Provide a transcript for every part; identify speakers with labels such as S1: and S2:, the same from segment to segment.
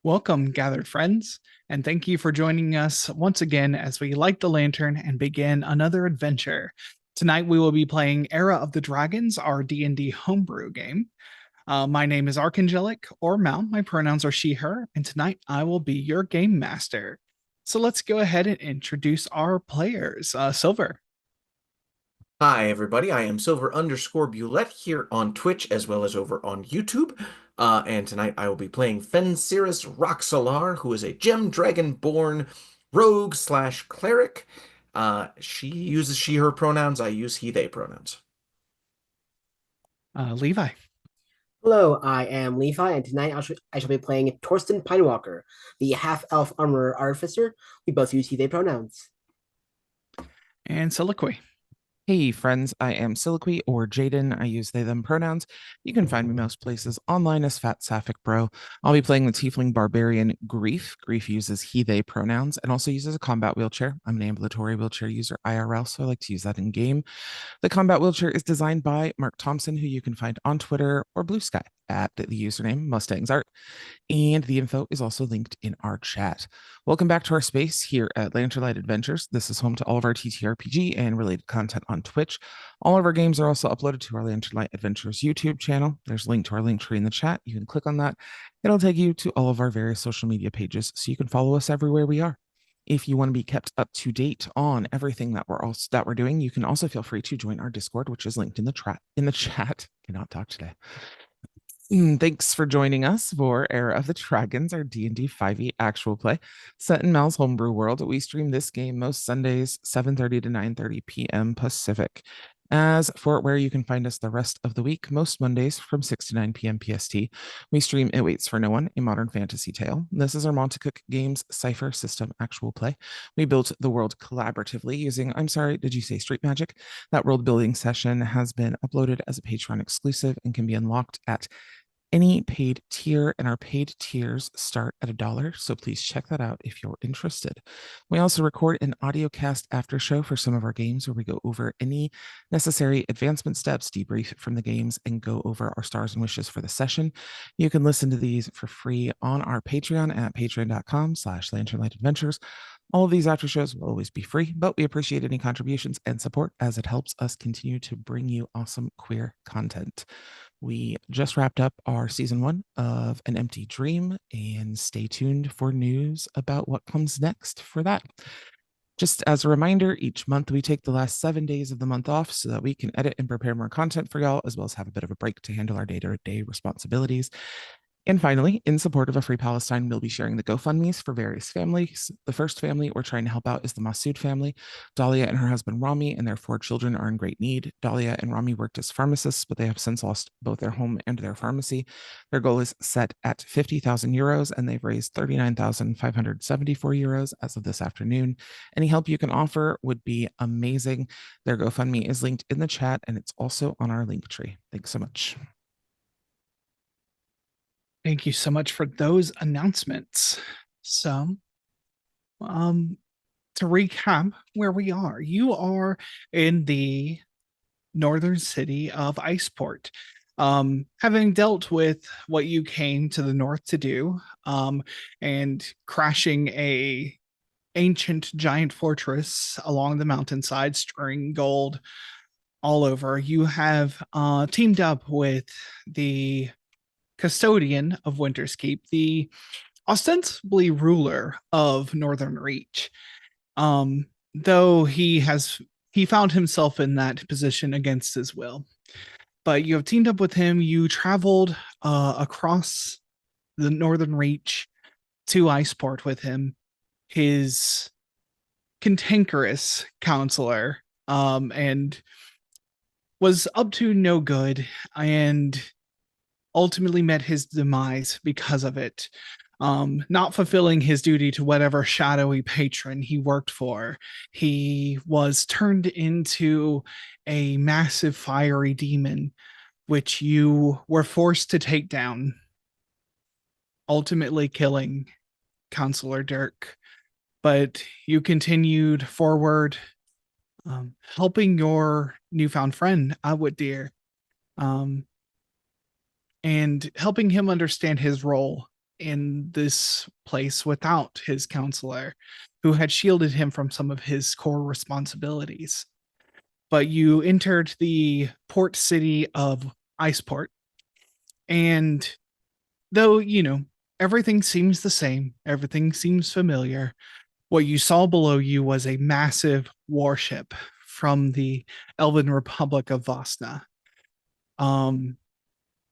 S1: Welcome, gathered friends, and thank you for joining us once again as we light the lantern and begin another adventure. Tonight we will be playing Era of the Dragons, our D&D homebrew game. My name is Archangelic, or Mal. My pronouns are she, her, and tonight I will be your game master. So let's go ahead and introduce our players. Silver.
S2: Hi, everybody. I am Silver_Bulette here on Twitch as well as over on YouTube. And tonight I will be playing Fenxiris Roxalar, who is a gem dragon-born rogue slash cleric. She uses she, her pronouns. I use he, they pronouns.
S1: Levi.
S3: Hello, I am Levi, and tonight I shall be playing Torsten Pinewalker, the half-elf armorer artificer. We both use he/they pronouns.
S1: And Soliloquy.
S4: Hey friends, I am Soliloquy or Jaden. I use they them pronouns. You can find me most places online as FatSapphicBro. I'll be playing the Tiefling Barbarian Grief. Grief uses he they pronouns and also uses a combat wheelchair. I'm an ambulatory wheelchair user IRL, so I like to use that in game. The combat wheelchair is designed by Mark Thompson, who you can find on Twitter or Blue Sky at the username Mustangs Art. And the info is also linked in our chat. Welcome back to our space here at Lanternlight Adventures. This is home to all of our TTRPG and related content on Twitch. All of our games are also uploaded to our Lanternlight Adventures YouTube channel. There's a link to our link tree in the chat. You can click on that. It'll take you to all of our various social media pages, so you can follow us everywhere we are. If you want to be kept up to date on everything that we're doing, you can also feel free to join our Discord, which is linked in the chat. Cannot talk today. Thanks for joining us for Era of the Dragons, our D&D 5e actual play set in Mal's homebrew world. We stream this game most Sundays, 7:30 to 9:30 p.m. Pacific. As for where you can find us the rest of the week, most Mondays from 6 to 9 p.m. PST, we stream It Waits for No One, a modern fantasy tale. This is our Montacook Games Cypher System actual play. We built the world collaboratively using, I'm sorry, did you say street magic? That world building session has been uploaded as a Patreon exclusive and can be unlocked at any paid tier, and our paid tiers start at $1, so please check that out if you're interested. We also record an audio cast after show for some of our games where we go over any necessary advancement steps, debrief from the games, and go over our stars and wishes for the session. You can listen to these for free on our Patreon at patreon.com/lanternlightadventures. All of these after shows will always be free, but we appreciate any contributions and support as it helps us continue to bring you awesome queer content. We just wrapped up our season 1 of An Empty Dream, and stay tuned for news about what comes next for that. Just as a reminder, each month we take the last 7 days of the month off so that we can edit and prepare more content for y'all, as well as have a bit of a break to handle our day-to-day responsibilities. And finally, in support of a free Palestine, we'll be sharing the GoFundMes for various families. The first family we're trying to help out is the Masood family. Dahlia and her husband Rami and their 4 children are in great need. Dahlia and Rami worked as pharmacists, but they have since lost both their home and their pharmacy. Their goal is set at 50,000 euros, and they've raised 39,574 euros as of this afternoon. Any help you can offer would be amazing. Their GoFundMe is linked in the chat, and it's also on our link tree. Thanks so much.
S1: Thank you so much for those announcements. So, to recap where we are, you are in the northern city of Iceport. Having dealt with what you came to the north to do, and crashing a ancient giant fortress along the mountainside, strewing gold all over, you have teamed up with the custodian of Winter's Keep, the ostensibly ruler of Northern Reach. Though he found himself in that position against his will. But you have teamed up with him. You traveled across the Northern Reach to Iceport with him, his cantankerous counselor, and was up to no good, and ultimately met his demise because of it. Not fulfilling his duty to whatever shadowy patron he worked for, he was turned into a massive fiery demon, which you were forced to take down, ultimately killing Counselor Dirk. But you continued forward, helping your newfound friend, Awudir, and helping him understand his role in this place without his counselor, who had shielded him from some of his core responsibilities. But you entered the port city of Iceport, and though, everything seems the same, everything seems familiar, what you saw below you was a massive warship from the Elven Republic of Vosna.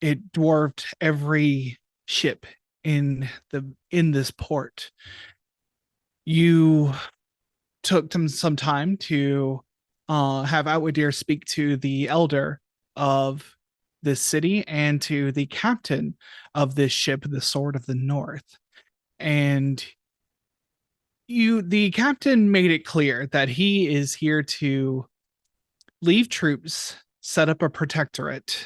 S1: It dwarfed every ship in this port. You took some time to have Outwoodir speak to the elder of this city and to the captain of this ship, the Sword of the North. And the captain made it clear that he is here to leave troops, set up a protectorate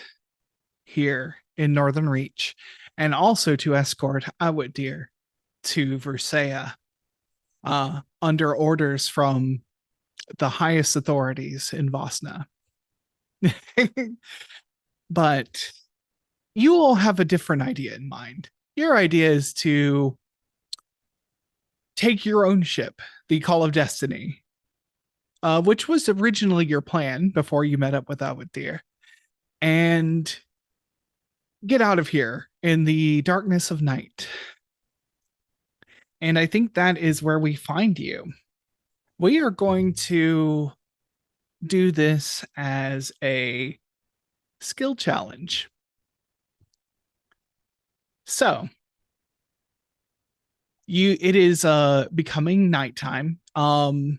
S1: here in Northern Reach, and also to escort Outwoodir to Versailles under orders from the highest authorities in Vosna. But you all have a different idea in mind. Your idea is to take your own ship, the Call of Destiny, which was originally your plan before you met up with Outwoodir, and get out of here in the darkness of night. And I think that is where we find you. We are going to do this as a skill challenge. So it is becoming nighttime. The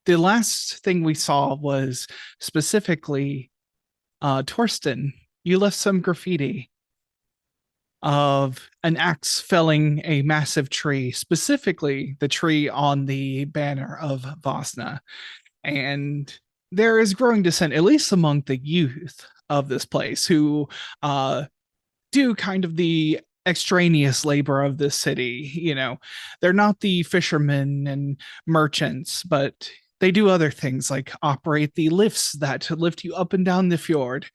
S1: last thing we saw was specifically Torsten. You left some graffiti of an axe felling a massive tree, specifically the tree on the banner of Vosna. And there is growing dissent, at least among the youth of this place, who do kind of the extraneous labor of this city. They're not the fishermen and merchants, but they do other things like operate the lifts that lift you up and down the fjord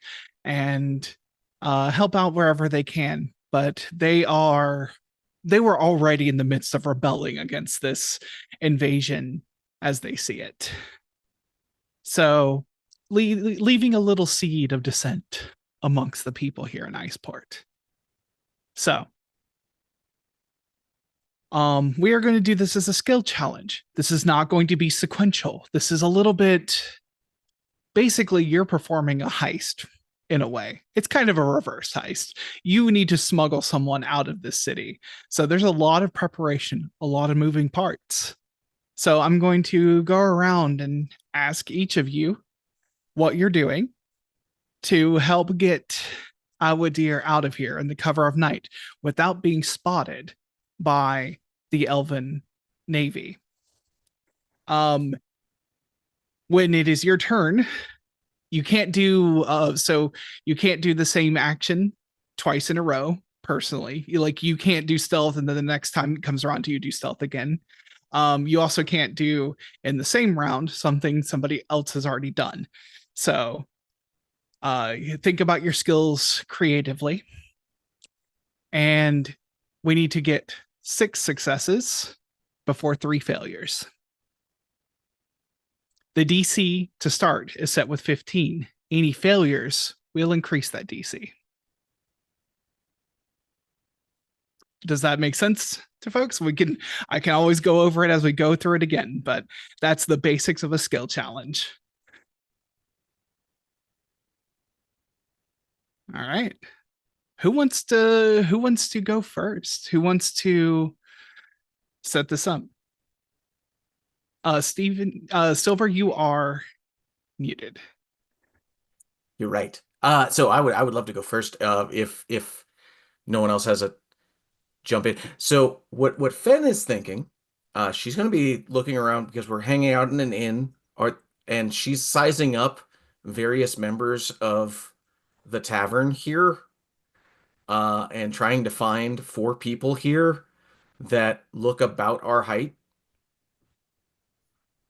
S1: and help out wherever they can. But they were already in the midst of rebelling against this invasion as they see it. So leaving a little seed of dissent amongst the people here in Iceport. So we are going to do this as a skill challenge. This is not going to be sequential. This is a little bit, basically you're performing a heist in a way. It's kind of a reverse heist. You need to smuggle someone out of this city. So there's a lot of preparation, a lot of moving parts. So I'm going to go around and ask each of you what you're doing to help get Outwoodir out of here in the cover of night without being spotted by the Elven Navy. When it is your turn, you can't do you can't do the same action twice in a row. Personally, you can't do stealth and then the next time it comes around to you do stealth again. You also can't do in the same round something somebody else has already done. So think about your skills creatively. And we need to get 6 successes before 3 failures. The DC to start is set with 15. Any failures will increase that DC. Does that make sense to folks? I can always go over it as we go through it again, but that's the basics of a skill challenge. All right. Who wants to go first? Who wants to set this up? Steven, Silver, you are muted.
S2: You're right. So I would love to go first. If no one else has a jump in. So what Fen is thinking, she's going to be looking around because we're hanging out in an inn, and she's sizing up various members of the tavern here, and trying to find 4 people here that look about our height.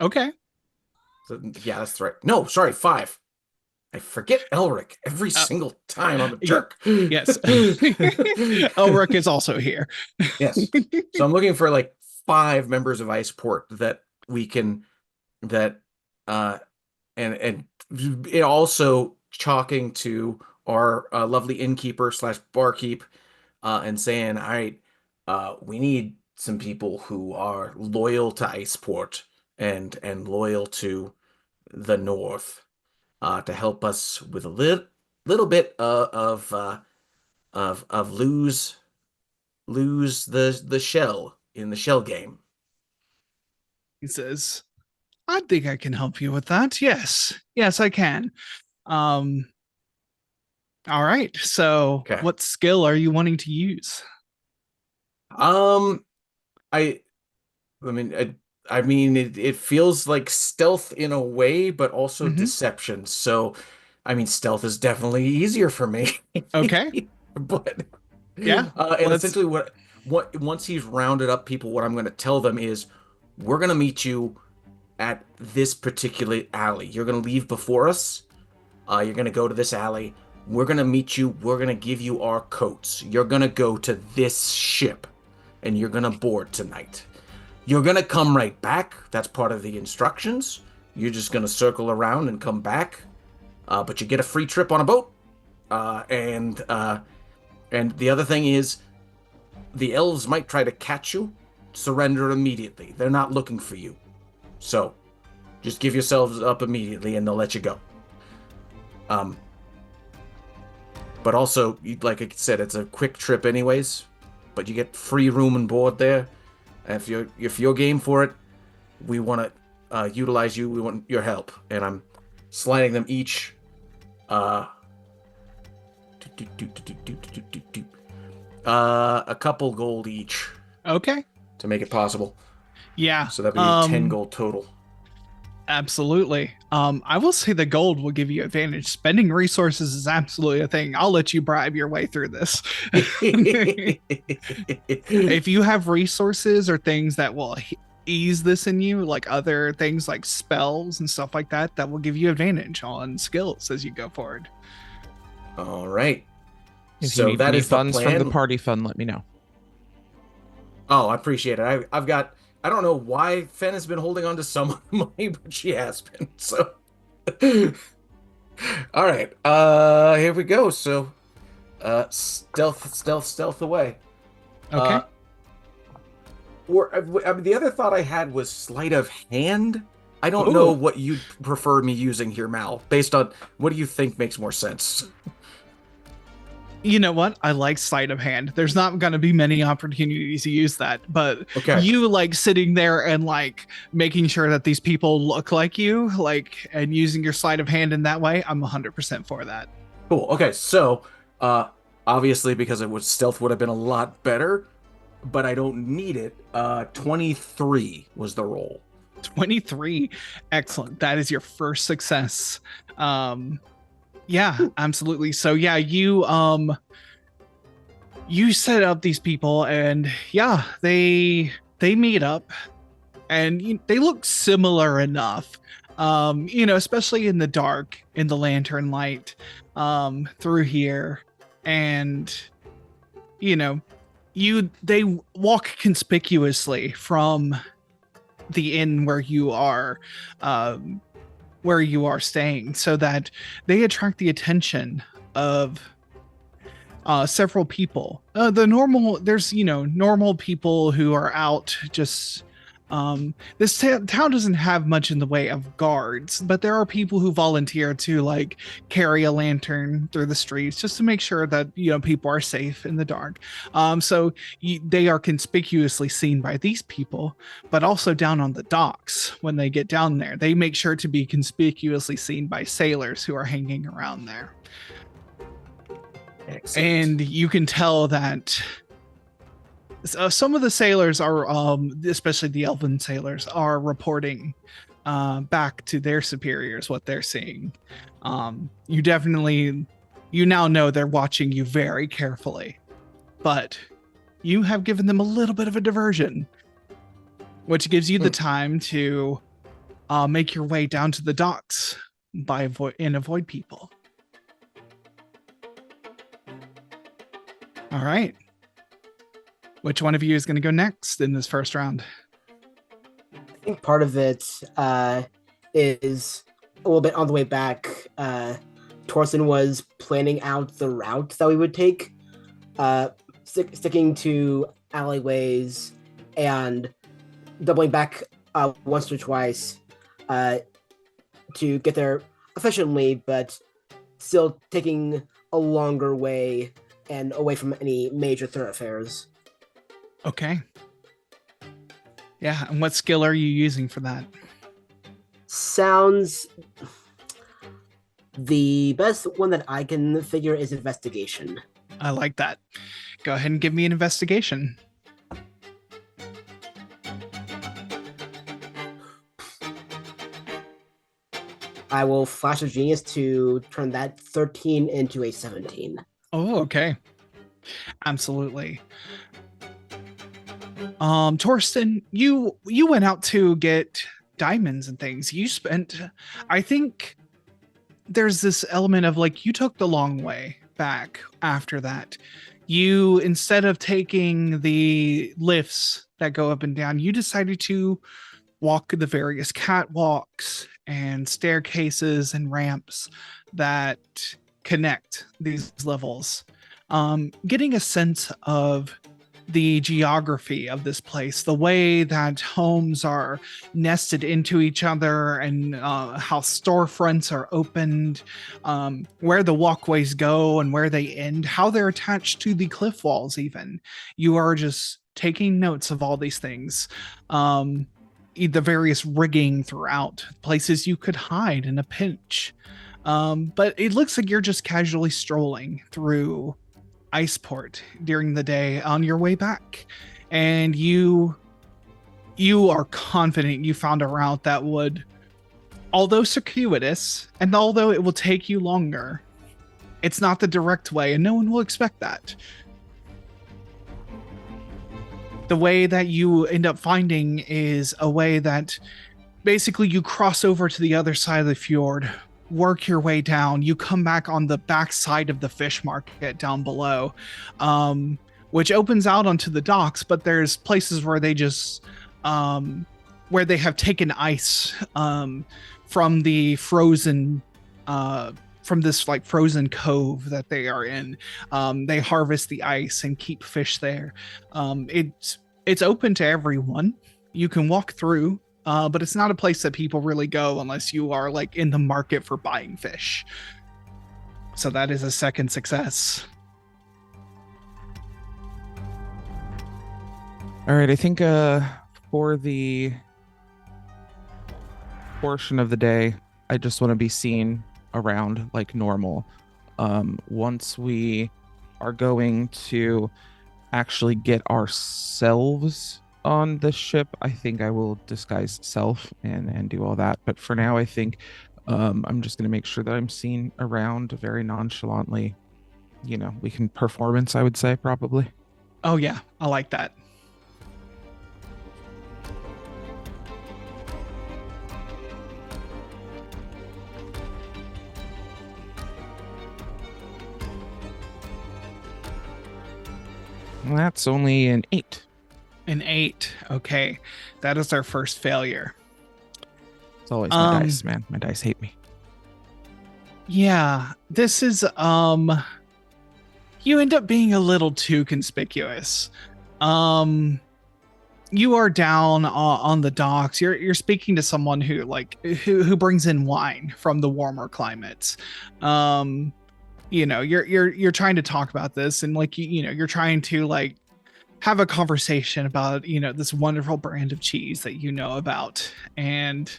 S1: Okay.
S2: So, yeah, that's right. No, sorry, 5. I forget Elric every single time. I'm a jerk.
S1: Yes. Elric is also here.
S2: Yes. So I'm looking for like 5 members of Iceport that we can and it also chalking to our lovely innkeeper / barkeep and saying, all right, we need some people who are loyal to Iceport and loyal to the North to help us with a little bit of lose the shell in the shell game.
S1: He says, I think I can help you with that. Yes. Yes, I can. All right. So
S2: Okay.
S1: what skill are you wanting to use?
S2: I mean, it feels like stealth in a way, but also deception. So, I mean, stealth is definitely easier for me.
S1: Okay.
S2: But
S1: Yeah.
S2: and essentially what once he's rounded up people, what I'm going to tell them is, we're going to meet you at this particular alley. You're going to leave before us. You're going to go to this alley. We're going to meet you. We're going to give you our coats. You're going to go to this ship, and you're going to board tonight. You're going to come right back. That's part of the instructions. You're just going to circle around and come back. But you get a free trip on a boat. And the other thing is, the elves might try to catch you. Surrender immediately. They're not looking for you. So, just give yourselves up immediately and they'll let you go. But also, like I said, it's a quick trip anyways. But you get free room and board there. And if you're game for it, we want to utilize you. We want your help. And I'm sliding them each a couple gold each.
S1: Okay.
S2: To make it possible.
S1: Yeah.
S2: So that would be 10 gold total.
S1: Absolutely. I will say the gold will give you advantage. Spending resources is absolutely a thing. I'll let you bribe your way through this. If you have resources or things that will ease this in you, like other things like spells and stuff like that, that will give you advantage on skills as you go forward.
S2: All right.
S4: If
S2: So
S4: you need
S2: that
S4: any
S2: is the
S4: funds
S2: plan.
S4: from the party fund, let me know.
S2: Oh, I appreciate it. I've got, I don't know why Fen has been holding on to some money, but she has been. So, all right. Here we go. So, stealth away.
S1: Okay.
S2: The other thought I had was sleight of hand. I don't know what you'd prefer me using here, Mal. Based on what do you think makes more sense?
S1: You know what? I like sleight of hand. There's not going to be many opportunities to use that, but you like sitting there and like making sure that these people look like you, like, and using your sleight of hand in that way. I'm 100% for that.
S2: Cool. Okay. So, obviously because stealth would have been a lot better, but I don't need it. 23 was the roll.
S1: 23. Excellent. That is your first success. Yeah, absolutely. So yeah, you set up these people and yeah, they meet up and they look similar enough. Especially in the dark, in the lantern light, through here. And they walk conspicuously from the inn where you are staying, so that they attract the attention of several people. There's normal people who are out just this town doesn't have much in the way of guards, but there are people who volunteer to like carry a lantern through the streets just to make sure that people are safe in the dark. So they are conspicuously seen by these people, but also down on the docks when they get down there, they make sure to be conspicuously seen by sailors who are hanging around there. Excellent. And you can tell that some of the sailors are, especially the elven sailors, are reporting back to their superiors what they're seeing. You now know they're watching you very carefully, but you have given them a little bit of a diversion, which gives you the time to make your way down to the docks and avoid people. All right. Which one of you is going to go next in this first round?
S3: I think part of it is a little bit on the way back. Torsten was planning out the route that we would take, sticking to alleyways and doubling back once or twice to get there efficiently, but still taking a longer way and away from any major thoroughfares.
S1: Okay. Yeah, and what skill are you using for that?
S3: Sounds... The best one that I can figure is investigation.
S1: I like that. Go ahead and give me an investigation.
S3: I will flash a genius to turn that 13 into a 17.
S1: Oh, okay. Absolutely. Torsten, you went out to get diamonds and things. You spent, I think there's this element of like, you took the long way back after that. You, instead of taking the lifts that go up and down, you decided to walk the various catwalks and staircases and ramps that connect these levels. Getting a sense of the geography of this place, the way that homes are nested into each other, and how storefronts are opened, where the walkways go and where they end, how they're attached to the cliff walls even. You are just taking notes of all these things. The various rigging throughout, places you could hide in a pinch. But it looks like you're just casually strolling through Iceport during the day on your way back, and you are confident you found a route that would, although circuitous and although it will take you longer, it's not the direct way, and no one will expect that. The way that you end up finding is a way that basically you cross over to the other side of the fjord, work your way down, you come back on the back side of the fish market down below, which opens out onto the docks, but there's places where they just where they have taken ice from the frozen from this like frozen cove that they are in. They harvest the ice and keep fish there. It's open to everyone. You can walk through, but it's not a place that people really go unless you are like in the market for buying fish. So that is a second success.
S4: All right, I think for the portion of the day, I just want to be seen around like normal. Once we are going to actually get ourselves on the ship, I think I will disguise self and do all that. But for now, I think I'm just going to make sure that I'm seen around very nonchalantly. You know, we can performance, I would say, probably.
S1: Oh yeah, I like that.
S4: That's only an 8.
S1: An 8. Okay. That is our first failure.
S4: It's always my dice, man. My dice hate me.
S1: Yeah, this is you end up being a little too conspicuous. You are down on the docks. You're speaking to someone who who brings in wine from the warmer climates. You know, you're trying to talk about this, and like you know, you're trying to like have a conversation about, you know, this wonderful brand of cheese that you know about, and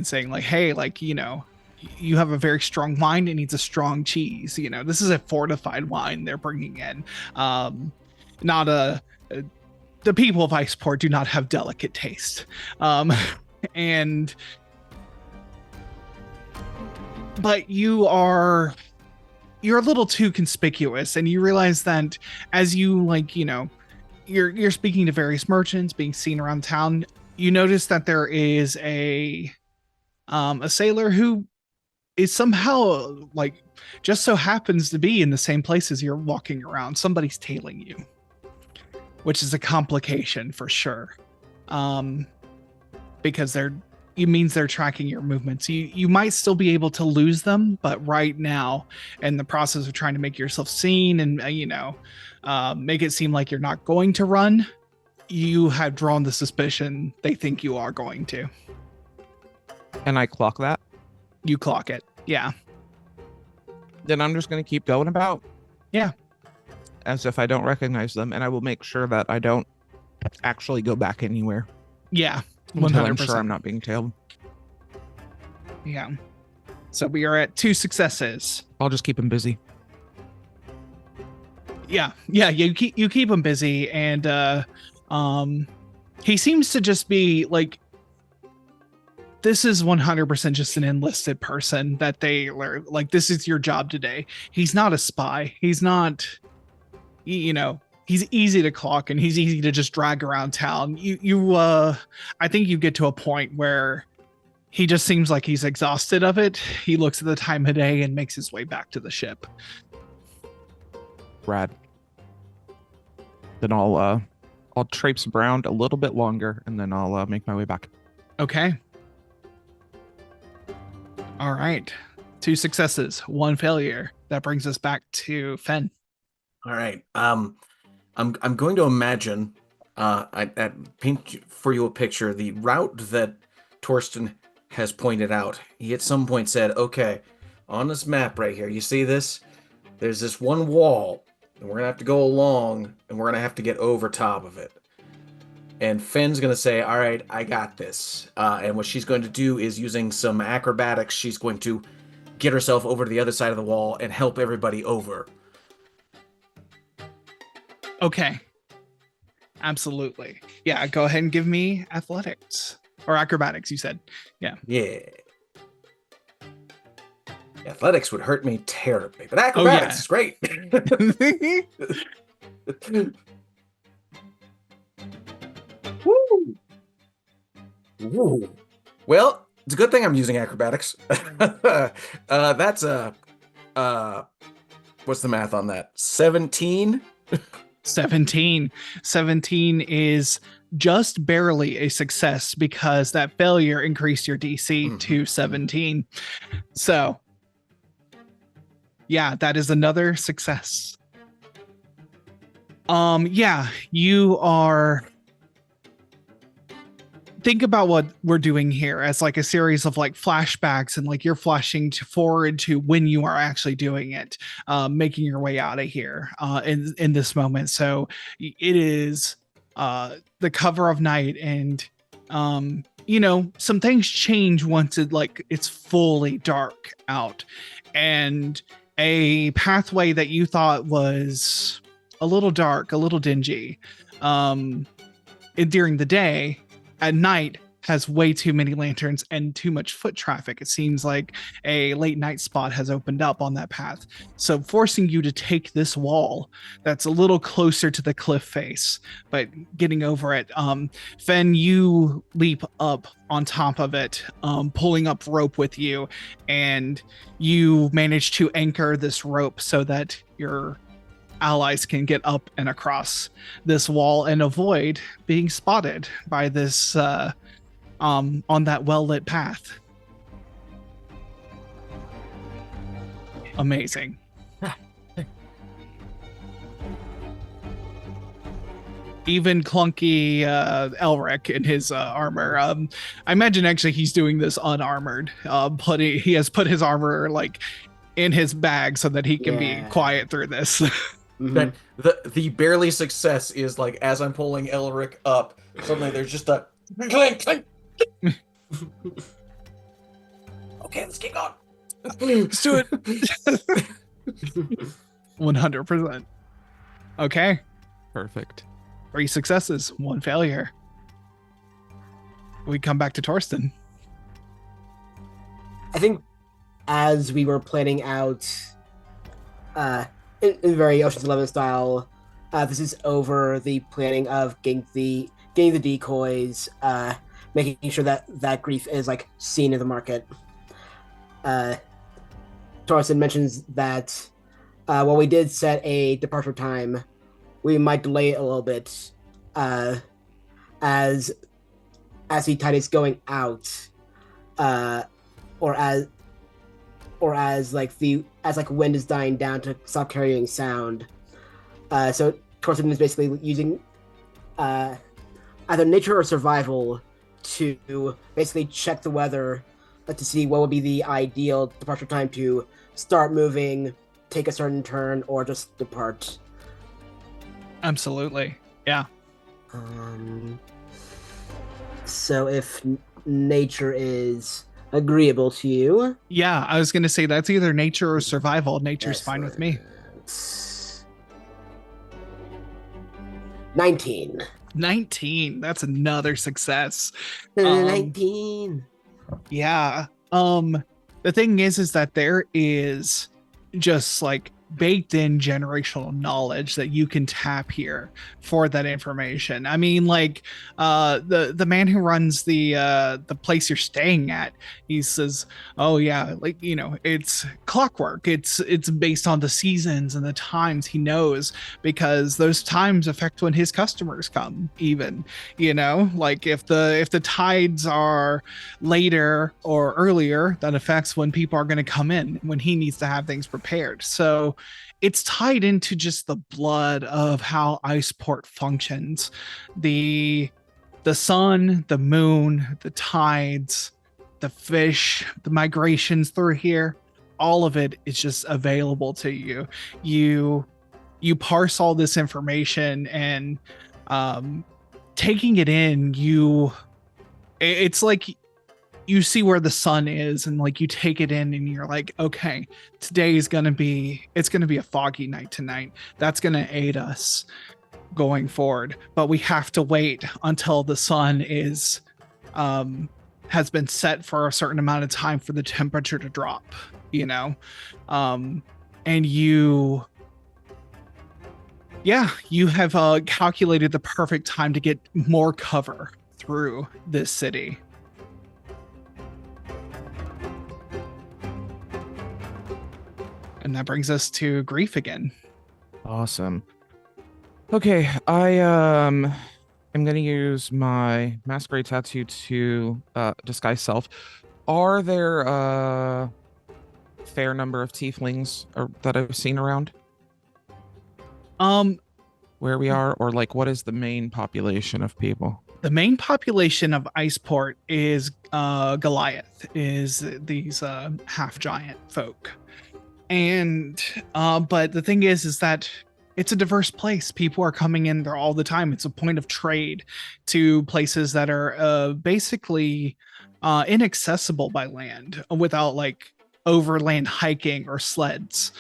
S1: saying like, hey, like, you know, you have a very strong wine, it needs a strong cheese. You know, this is a fortified wine they're bringing in. Not the people of Iceport do not have delicate taste. But you're a little too conspicuous, and you realize that as you like, you know, you're speaking to various merchants, being seen around town, you notice that there is a a sailor who is somehow like just so happens to be in the same place as you're walking around. Somebody's tailing you, which is a complication for sure. Because it means they're tracking your movements. You might still be able to lose them, but right now, in the process of trying to make yourself seen and make it seem like you're not going to run, you have drawn the suspicion they think you are going to.
S4: And I clock that.
S1: You clock it. Yeah.
S4: Then I'm just going to keep going about.
S1: Yeah.
S4: As if I don't recognize them, and I will make sure that I don't actually go back anywhere.
S1: Yeah.
S4: Until I'm
S1: 100%.
S4: sure I'm not being tailed.
S1: Yeah. So we are at 2 successes.
S4: I'll just keep him busy.
S1: Yeah. You keep him busy, and he seems to just be like, this is 100% just an enlisted person that they learn. Like, this is your job today. He's not a spy. He's not, he's easy to clock and he's easy to just drag around town. I think you get to a point where he just seems like he's exhausted of it. He looks at the time of day and makes his way back to the ship.
S4: Rad. Then I'll traipse around a little bit longer, and then I'll make my way back.
S1: Okay. All right. 2 successes, 1 failure. That brings us back to Fen.
S2: All right. I'm going to imagine I paint for you a picture. The route that Torsten has pointed out. He at some point said, "Okay, on this map right here, you see this? There's this one wall, and we're gonna have to go along, and we're gonna have to get over top of it." And Fenn's gonna say, "All right, I got this." And what she's going to do is, using some acrobatics, she's going to get herself over to the other side of the wall and help everybody over.
S1: Okay. Absolutely. Yeah, go ahead and give me athletics. Or acrobatics, you said. Yeah.
S2: Yeah. Athletics would hurt me terribly, but acrobatics is great. Woo. Woo. Well, it's a good thing I'm using acrobatics. That's what's the math on that? 17?
S1: 17. 17 is just barely a success because that failure increased your DC to 17. So, yeah, that is another success. Yeah, you are. Think about what we're doing here as like a series of like flashbacks, and like you're flashing forward to when you are actually doing it, making your way out of here in this moment. So it is the cover of night, and some things change once it's fully dark out, and a pathway that you thought was a little dark, a little dingy during the day, at night has way too many lanterns and too much foot traffic. It seems like a late night spot has opened up on that path, so forcing you to take this wall that's a little closer to the cliff face, but getting over it. Fen, you leap up on top of it, pulling up rope with you, and you manage to anchor this rope so that your allies can get up and across this wall and avoid being spotted by this on that well-lit path. Amazing. Even clunky Elric in his armor. I imagine actually he's doing this unarmored. He has put his armor like in his bag so that he can be quiet through this.
S2: But the barely success is like, as I'm pulling Elric up, suddenly there's just a clink, clink. Okay, let's keep going.
S1: Let's do it. 100%. Okay.
S4: Perfect.
S1: 3 successes, 1 failure. We come back to Torsten.
S3: I think as we were planning out in very Ocean's 11 style, this is over the planning of getting the decoys, making sure that that grief is like seen in the market. Torsten mentions that while we did set a departure time, we might delay it a little bit as the tide is going out, or as wind is dying down to stop carrying sound. So Torsten is basically using either nature or survival to basically check the weather to see what would be the ideal departure time to start moving, take a certain turn, or just depart.
S1: Absolutely. Yeah.
S3: So if nature is agreeable to you.
S1: Yeah, I was going to say that's either nature or survival. Nature's fine with me.
S3: 19.
S1: 19. That's another success.
S3: 19.
S1: Yeah. The thing is that there is just like baked in generational knowledge that you can tap here for that information. I mean, like the man who runs the place you're staying at, he says, oh yeah, like, you know, it's clockwork. It's based on the seasons and the times. He knows because those times affect when his customers come, even, you know, like if the tides are later or earlier, that affects when people are going to come in, when he needs to have things prepared. So it's tied into just the blood of how Iceport functions. The sun, the moon, the tides, the fish, the migrations through here, all of it is just available to you. You parse all this information and taking it in, it's like you see where the sun is and like you take it in and you're like, okay, today is going to be a foggy night tonight. That's going to aid us going forward, but we have to wait until the sun is has been set for a certain amount of time for the temperature to drop, you know. And you have calculated the perfect time to get more cover through this city. And that brings us to grief again.
S4: Awesome. Okay, I'm gonna use my masquerade tattoo to disguise self. Are there a fair number of tieflings that I've seen around? Where we are, or like what is the main population of people?
S1: The main population of Iceport is Goliath, is these half giant folk. And but the thing is that it's a diverse place. People are coming in there all the time. It's a point of trade to places that are basically inaccessible by land without like overland hiking or sleds.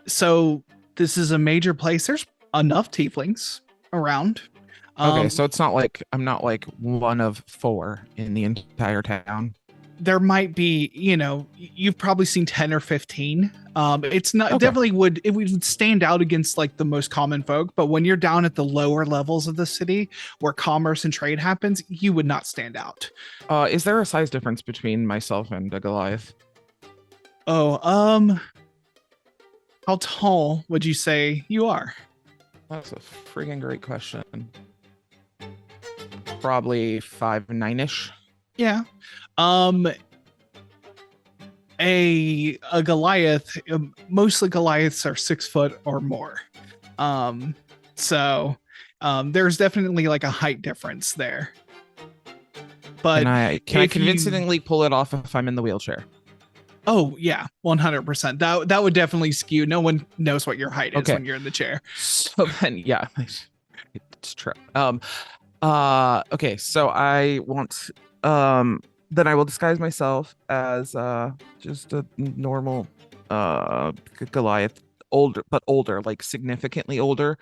S1: So this is a major place. There's enough tieflings around.
S4: Okay, so it's not like I'm not like one of 4 in the entire town.
S1: There might be, you know, you've probably seen 10 or 15. It's not
S4: Okay.
S1: it would stand out against like the most common folk, but when you're down at the lower levels of the city where commerce and trade happens, you would not stand out.
S4: Is there a size difference between myself and a Goliath?
S1: Oh, how tall would you say you are?
S4: That's a freaking great question. Probably 5'9"ish.
S1: Yeah. A Goliath, mostly Goliaths are 6 foot or more. So there's definitely like a height difference there. But
S4: can I convincingly pull it off if I'm in the wheelchair?
S1: Oh yeah, 100%. That would definitely skew. No one knows what your height is when you're in the chair.
S4: So then, yeah, it's true. Okay, so I want then I will disguise myself as just a normal Goliath, older, like significantly older.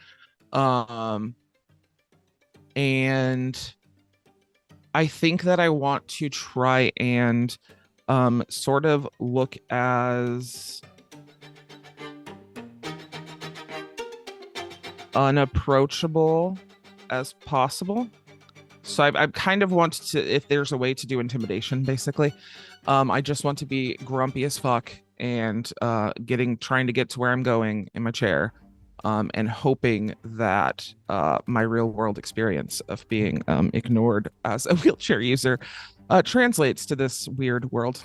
S4: And I think that I want to try and sort of look as unapproachable as possible. So I kind of want to, if there's a way to do intimidation, basically. I just want to be grumpy as fuck and trying to get to where I'm going in my chair, and hoping that my real world experience of being ignored as a wheelchair user translates to this weird world,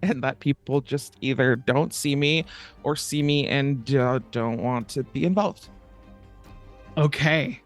S4: and that people just either don't see me or see me and don't want to be involved.
S1: Okay.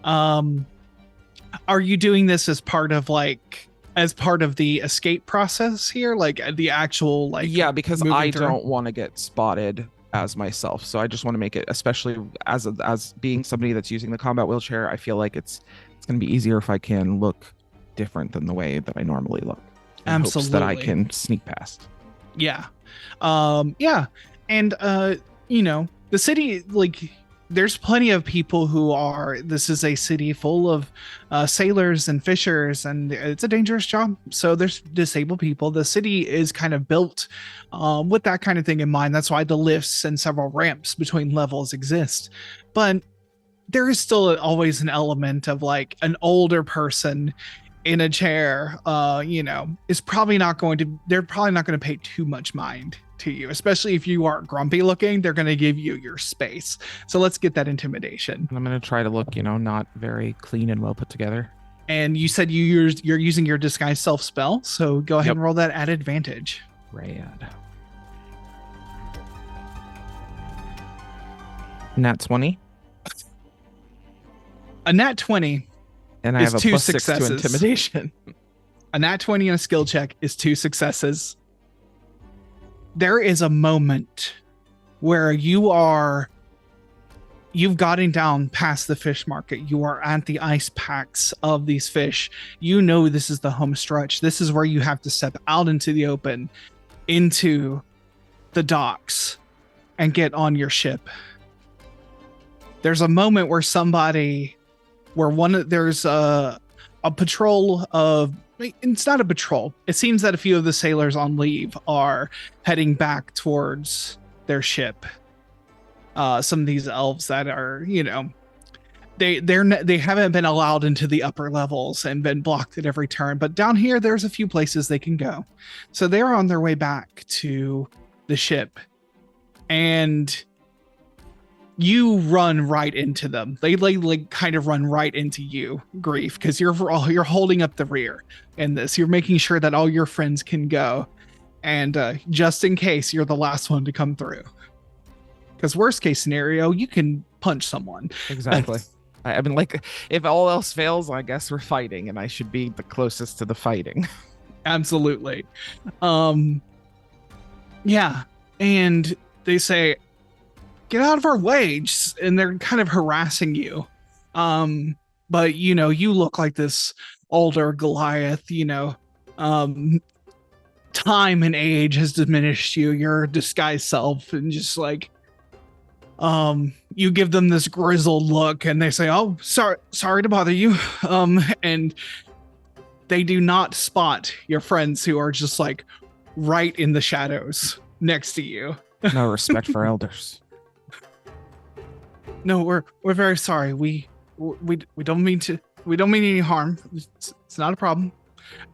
S1: Are you doing this as part of the escape process here, like the actual
S4: Yeah, because
S1: moving
S4: I
S1: through?
S4: don't want to get spotted as myself, so I just want to make it, especially as being somebody that's using the combat wheelchair, I feel like it's going to be easier if I can look different than the way that I normally look, in hopes that I
S1: Absolutely.
S4: can sneak past.
S1: Yeah. Yeah. And the city, there's plenty of people this is a city full of sailors and fishers, and it's a dangerous job. So there's disabled people. The city is kind of built with that kind of thing in mind. That's why the lifts and several ramps between levels exist. But there is still always an element of an older person in a chair, is probably not going to pay too much mind to you, especially if you are grumpy looking. They're going to give you your space. So let's get that intimidation.
S4: And I'm going to try to look, not very clean and well put together.
S1: And you said you're using your disguise self spell, so go ahead
S4: Yep.
S1: and roll that at advantage.
S4: Rad. Nat 20.
S1: A nat 20,
S4: And I
S1: It's
S4: have a
S1: two
S4: +6
S1: successes.
S4: to intimidation.
S1: a nat 20 and a skill check is 2 successes. There is a moment where you've gotten down past the fish market. You are at the ice packs of these fish. You know this is the home stretch. This is where you have to step out into the open, into the docks, and get on your ship. There's a moment where there's a patrol of, it's not a patrol. It seems that a few of the sailors on leave are heading back towards their ship. Some of these elves that are, they haven't been allowed into the upper levels and been blocked at every turn. But down here, there's a few places they can go. So they're on their way back to the ship, and you run right into them. They kind of run right into you, Grief, because you're holding up the rear in this. You're making sure that all your friends can go, and just in case you're the last one to come through. Because worst case scenario, you can punch someone.
S4: Exactly. I mean, if all else fails, I guess we're fighting, and I should be the closest to the fighting.
S1: Absolutely. Yeah. And they say, get out of our way. And they're kind of harassing you. But you look like this older Goliath, time and age has diminished you, your disguised self, and just you give them this grizzled look, and they say, oh, sorry to bother you. And they do not spot your friends who are just right in the shadows next to you.
S4: No respect for elders.
S1: No, we're very sorry. We don't mean any harm. It's not a problem.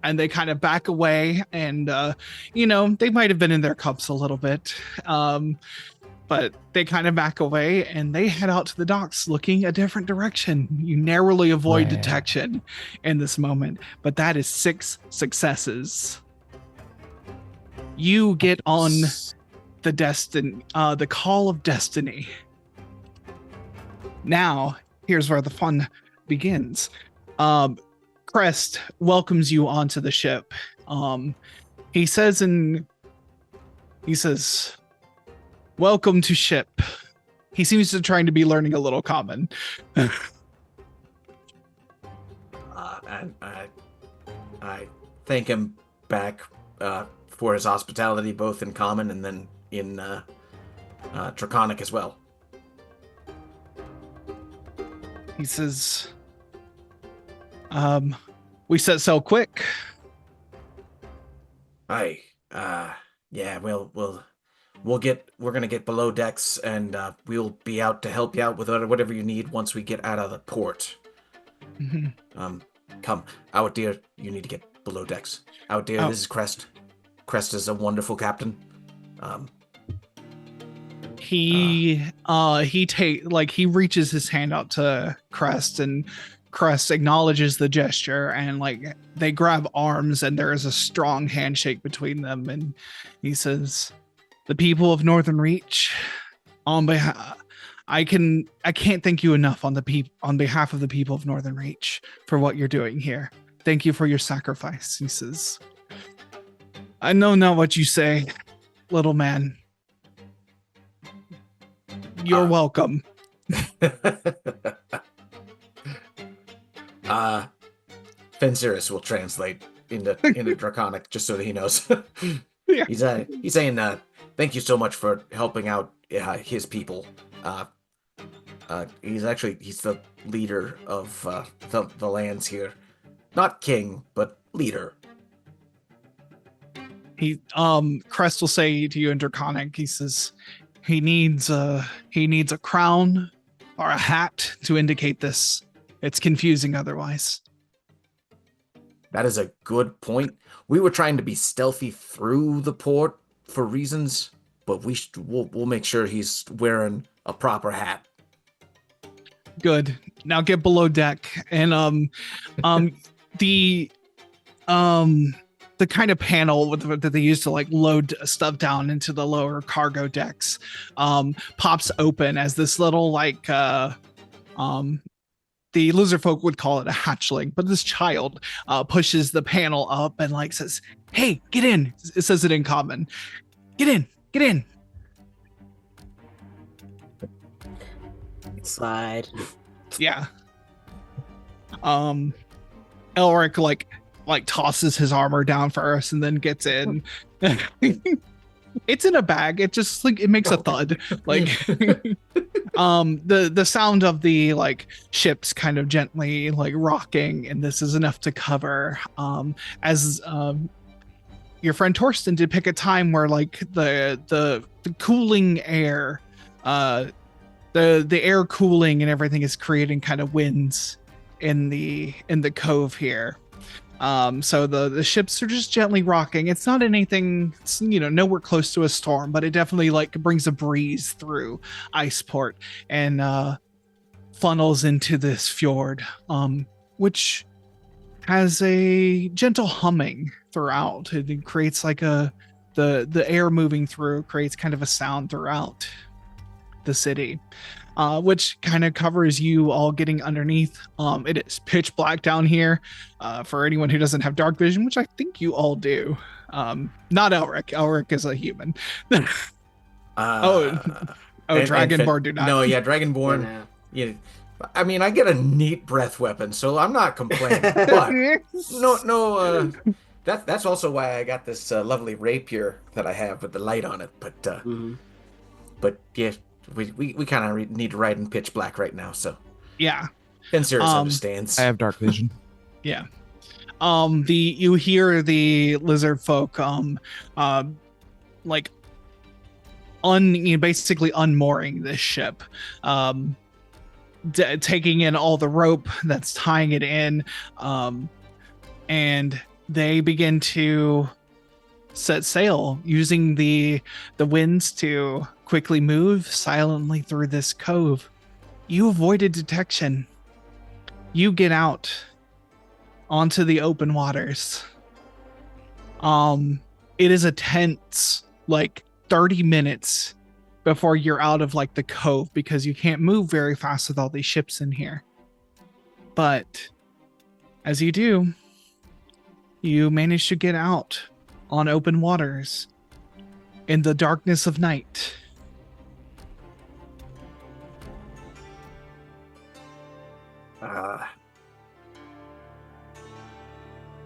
S1: And they kind of back away, and they might have been in their cups a little bit. But they kind of back away, and they head out to the docks looking a different direction. You narrowly avoid
S4: Wow.
S1: detection in this moment, but that is 6 successes. You get on the call of destiny. Now, here's where the fun begins. Crest welcomes you onto the ship. He says, welcome to ship. He seems to trying to be learning a little common.
S2: And I thank him back for his hospitality, both in common and then in Draconic as well.
S1: He says, we set sail quick.
S2: Yeah, we're gonna get below decks, and we'll be out to help you out with whatever you need once we get out of the port.
S1: Mhm.
S2: Come, our dear, you need to get below decks. Our dear,
S1: Oh.
S2: this is Crest. Crest is a wonderful captain.
S1: He reaches his hand out to Crest, and Crest acknowledges the gesture, and like they grab arms, and there is a strong handshake between them, and he says, "The people of Northern Reach, on behalf, I can't thank you enough on behalf of the people of Northern Reach for what you're doing here. Thank you for your sacrifice." He says, "I know not what you say, little man. You're welcome."
S2: Fenxiris will translate into Draconic just so that he knows.
S1: Yeah.
S2: He's saying thank you so much for helping out his people. He's the leader of the lands here, not king, but leader.
S1: He Crest will say to you in Draconic, he says he needs a crown or a hat to indicate this. It's confusing otherwise.
S2: That is a good point. We were trying to be stealthy through the port for reasons, but we'll make sure he's wearing a proper hat.
S1: Good. Now get below deck, and the kind of panel that they use to like load stuff down into the lower cargo decks pops open as this little like the lizard folk would call it a hatchling, but this child pushes the panel up and like says, "Hey, get in." It says it in common. Get in.
S3: Slide.
S1: Yeah. Elric like tosses his armor down first and then gets in. It's in a bag. It just like it makes a thud. Like the sound of the like ships kind of gently like rocking, and this is enough to cover as your friend Torsten did pick a time where like the cooling air the air cooling and everything is creating kind of winds in the cove here. So the ships are just gently rocking. It's not anything, it's, nowhere close to a storm, but it definitely like brings a breeze through Iceport and funnels into this fjord, which has a gentle humming throughout. It creates like the air moving through creates kind of a sound throughout the city. Which kind of covers you all getting underneath. It is pitch black down here for anyone who doesn't have dark vision, which I think you all do. Not Elric. Elric is a human. Dragonborn do not.
S2: No, yeah, Dragonborn. Yeah, I mean, I get a neat breath weapon, so I'm not complaining. But no. That's also why I got this lovely rapier that I have with the light on it. But yeah. We kind of need to ride in pitch black right now, so
S1: yeah.
S2: Fenxiris understands.
S4: I have dark vision.
S1: Yeah. You hear the lizard folk basically unmooring this ship, taking in all the rope that's tying it in, and they begin to set sail using the winds to quickly move silently through this cove. You avoided detection. You get out onto the open waters. It is a tense like 30 minutes before you're out of like the cove because you can't move very fast with all these ships in here. But as you do, you manage to get out on open waters in the darkness of night.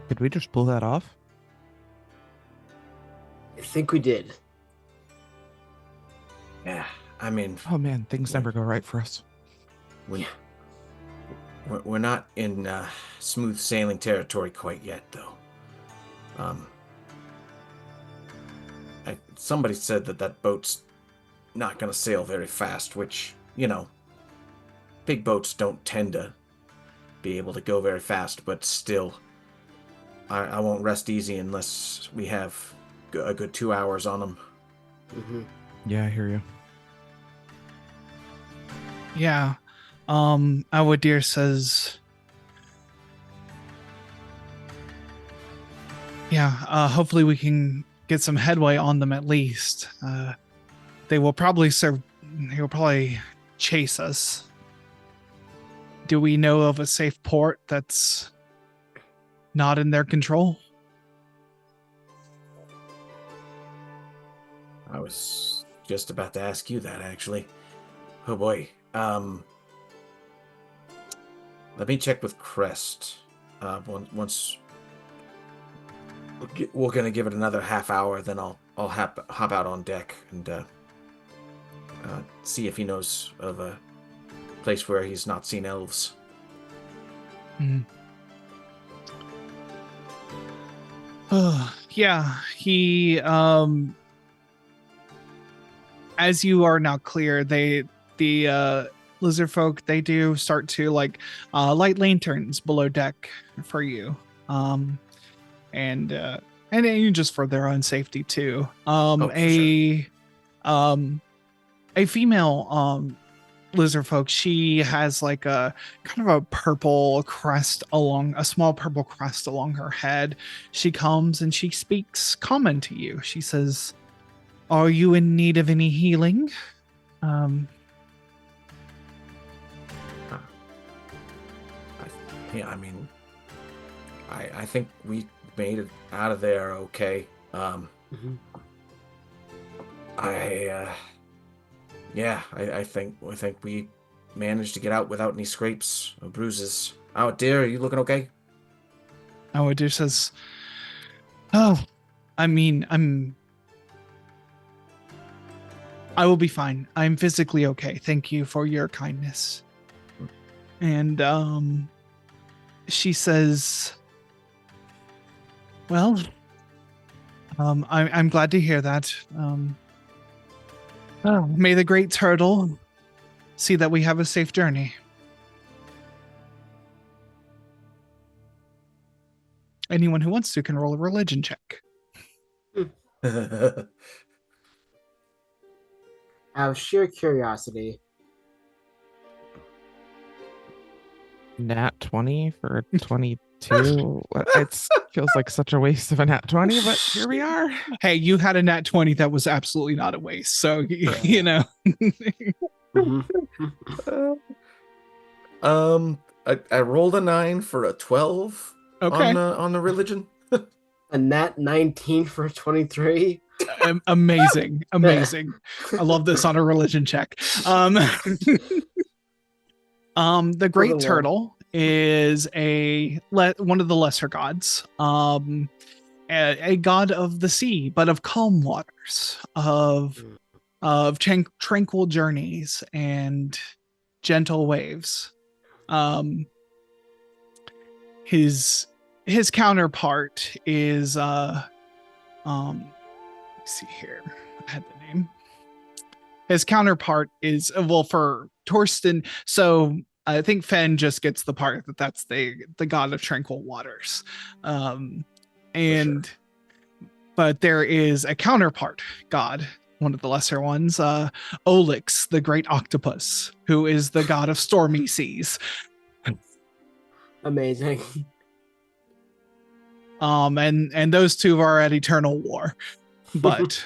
S4: Did we just pull that off?
S3: I think we did.
S2: Yeah, I mean,
S4: Oh man, things never go right for us.
S2: we're not in smooth sailing territory quite yet, though. Somebody said that boat's not going to sail very fast, which, big boats don't tend to be able to go very fast, but still, I won't rest easy unless we have a good 2 hours on him.
S3: Mm-hmm.
S4: Yeah, I hear you.
S1: Yeah. Awadir says, yeah, hopefully we can get some headway on them at least. They will probably chase us. Do we know of a safe port that's not in their control?
S2: I was just about to ask you that, actually. Oh boy. Let me check with Crest. Once we're gonna give it another half hour, then I'll hop out on deck and see if he knows of a place where he's not seen elves.
S1: Yeah, he as you are now clear, the lizard folk, they do start to like light lanterns below deck for you. And just for their own safety too.
S2: For sure.
S1: A female lizard folk, she has like a kind of a small purple crest along her head. She comes and she speaks common to you. She says, "Are you in need of any healing?"
S2: Yeah, I mean, I think we made it out of there okay.
S3: Mm-hmm.
S2: I think we managed to get out without any scrapes or bruises. Out there, are you looking okay?
S1: Awadir says, "Oh, I mean, I will be fine. I'm physically okay. Thank you for your kindness." And she says, "Well, I'm glad to hear that. May the great turtle see that we have a safe journey." Anyone who wants to can roll a religion check.
S3: Out of sheer curiosity.
S4: Nat 20 for 22. It feels like such a waste of a nat 20, but here we are.
S1: Hey, you had a nat 20 that was absolutely not a waste. So, you know.
S2: I rolled a 9 for a 12
S1: Okay.
S2: on the religion.
S3: A nat 19 for 23.
S1: Amazing. I love this on a religion check. The great turtle is one of the lesser gods, a god of the sea, but of calm waters, of tranquil journeys and gentle waves. His counterpart is let's see here. I had the name. His counterpart is for Torsten. So I think Fen just gets the part that's the god of tranquil waters. But there is a counterpart god, one of the lesser ones, Olix, the great octopus, who is the god of stormy seas.
S3: Amazing.
S1: And those two are at eternal war. But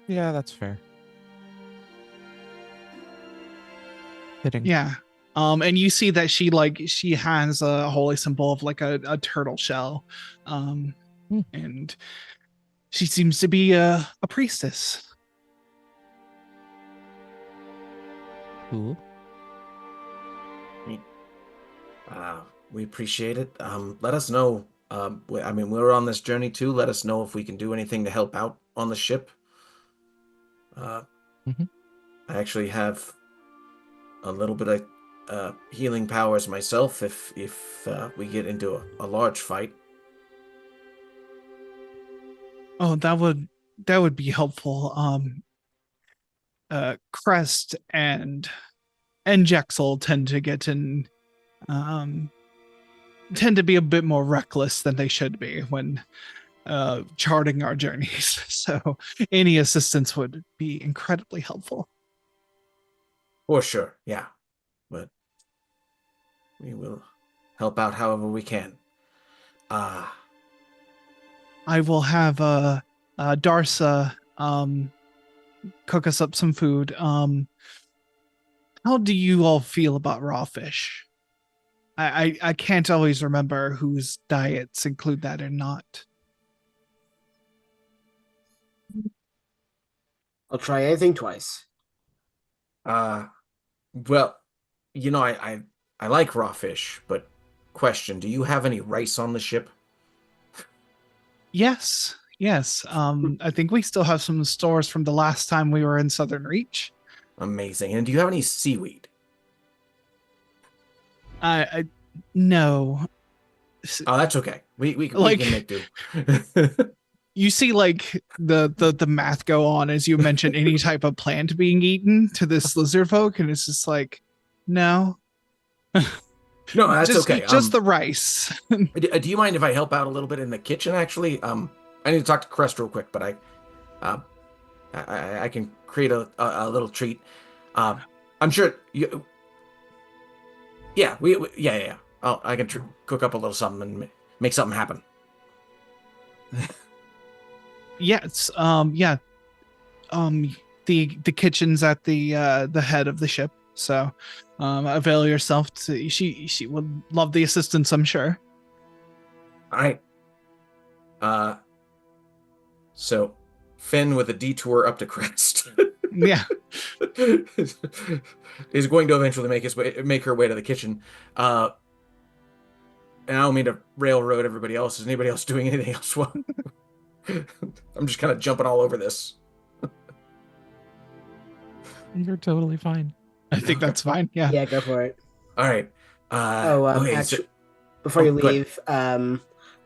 S4: yeah, that's fair. Fitting.
S1: Yeah. And you see that she has a holy symbol of like a turtle shell. And she seems to be a priestess.
S4: Cool.
S2: We appreciate it. Let us know. We're on this journey too. Let us know if we can do anything to help out on the ship. I actually have a little bit of healing powers myself if we get into a large fight.
S1: Oh, that would be helpful. Crest and Jexel tend to get in tend to be a bit more reckless than they should be when charting our journeys. So any assistance would be incredibly helpful.
S2: For sure, yeah. But we will help out however we can.
S1: I will have Darsa cook us up some food. How do you all feel about raw fish? I can't always remember whose diets include that or not.
S3: I'll try anything twice.
S2: Well, you know, I like raw fish, but question, do you have any rice on the ship?
S1: Yes. I think we still have some stores from the last time we were in Southern Reach.
S2: Amazing. And do you have any seaweed?
S1: I no.
S2: Oh, that's okay. We can make do.
S1: You see like the math go on as you mention any type of plant being eaten to this lizard folk, and it's just like, no.
S2: No, that's okay.
S1: Just the rice.
S2: Do you mind if I help out a little bit in the kitchen, actually? I need to talk to Crest real quick, but I can create a little treat. I'm sure you... Yeah, yeah. I can cook up a little something and make something happen.
S1: Yes. The kitchen's at the head of the ship, so avail yourself to. She would love the assistance, I'm sure.
S2: All right. So Finn with a detour up to Crest.
S1: Yeah.
S2: Is going to eventually make her way to the kitchen. And I don't mean to railroad everybody else. Is anybody else doing anything else? Well, I'm just kind of jumping all over this.
S4: You're totally fine.
S1: I think that's fine. Yeah.
S3: Yeah, go for it.
S2: All right. Okay,
S3: actually, before you
S2: go ahead.
S3: leave,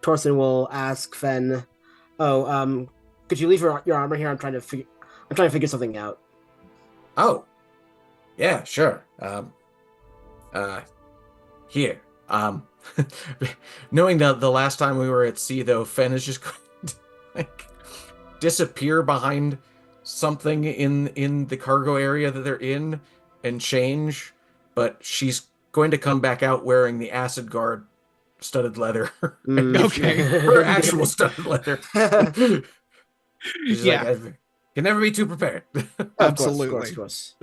S3: Torsten will ask Fen, could you leave your armor here? I'm trying to figure something out.
S2: Oh, yeah, sure. Here. Knowing that the last time we were at sea, though, Fen is just going to like disappear behind something in the cargo area that they're in and change, but she's going to come back out wearing the acid guard studded leather.
S1: Okay.
S2: Her actual studded leather. She's
S1: Yeah.
S2: like, can never be too prepared.
S1: Absolutely.
S3: Of course.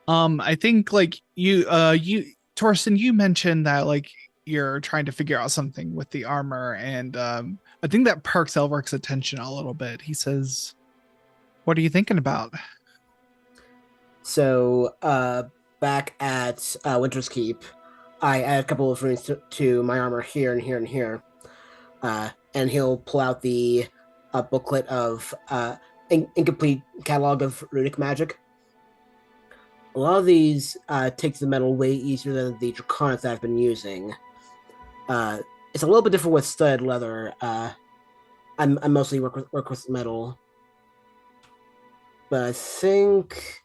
S1: I think like you Torsten, you mentioned that like you're trying to figure out something with the armor, and I think that perks Elric's attention a little bit. He says, "What are you thinking about?"
S3: So, back at Winter's Keep, I add a couple of runes to my armor here and here and here. And he'll pull out the booklet of incomplete catalog of runic magic. A lot of these take the metal way easier than the draconics that I've been using. It's a little bit different with studded leather. I mostly work with metal, but I think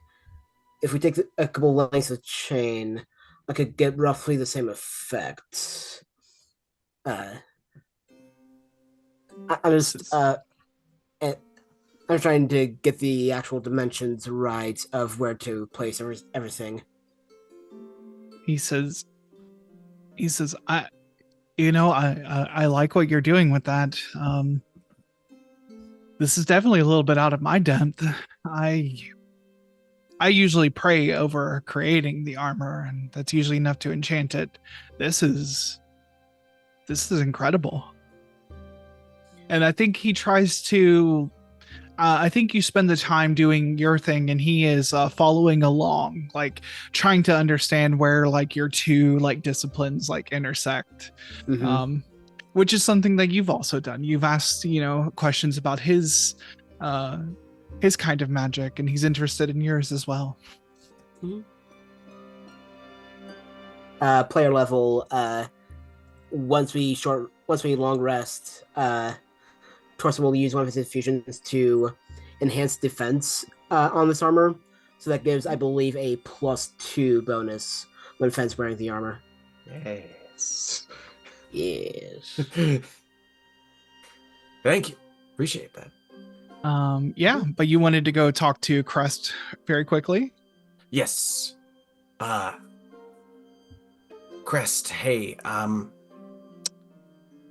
S3: if we take a couple lengths of chain, I could get roughly the same effect. I'm trying to get the actual dimensions right of where to place everything.
S1: He says, I like what you're doing with that. This is definitely a little bit out of my depth. I usually pray over creating the armor, and that's usually enough to enchant it. This is incredible. And I think he tries to, I think you spend the time doing your thing and he is following along, like trying to understand where like your two like disciplines like intersect, which is something that you've also done. You've asked, questions about his kind of magic, and he's interested in yours as well.
S3: Player level, once we long rest, Torsten will use one of his infusions to enhance defense on this armor. So that gives, I believe, a +2 bonus when Fenn's wearing the armor.
S2: Yes.
S3: Yes.
S2: Thank you. Appreciate that.
S1: Yeah, but you wanted to go talk to Crest very quickly.
S2: Yes. Crest, hey,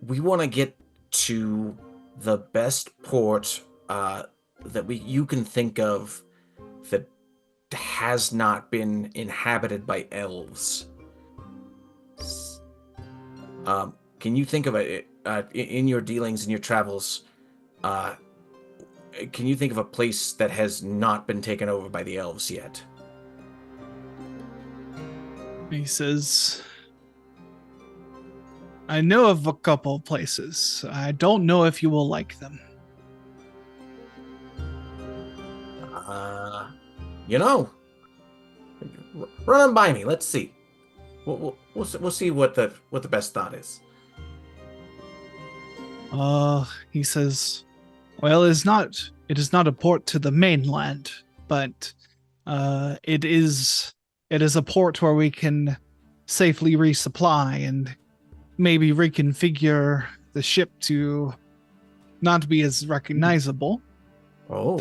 S2: we want to get to the best port that you can think of that has not been inhabited by elves. Can you think of it in your dealings, in your travels? Can you think of a place that has not been taken over by the elves yet?
S1: He says, I know of a couple places. I don't know if you will like them.
S2: Run them by me. Let's see. We'll see what the best thought is.
S1: He says, well, it is not a port to the mainland, but it is a port where we can safely resupply and maybe reconfigure the ship to not be as recognizable.
S2: Oh.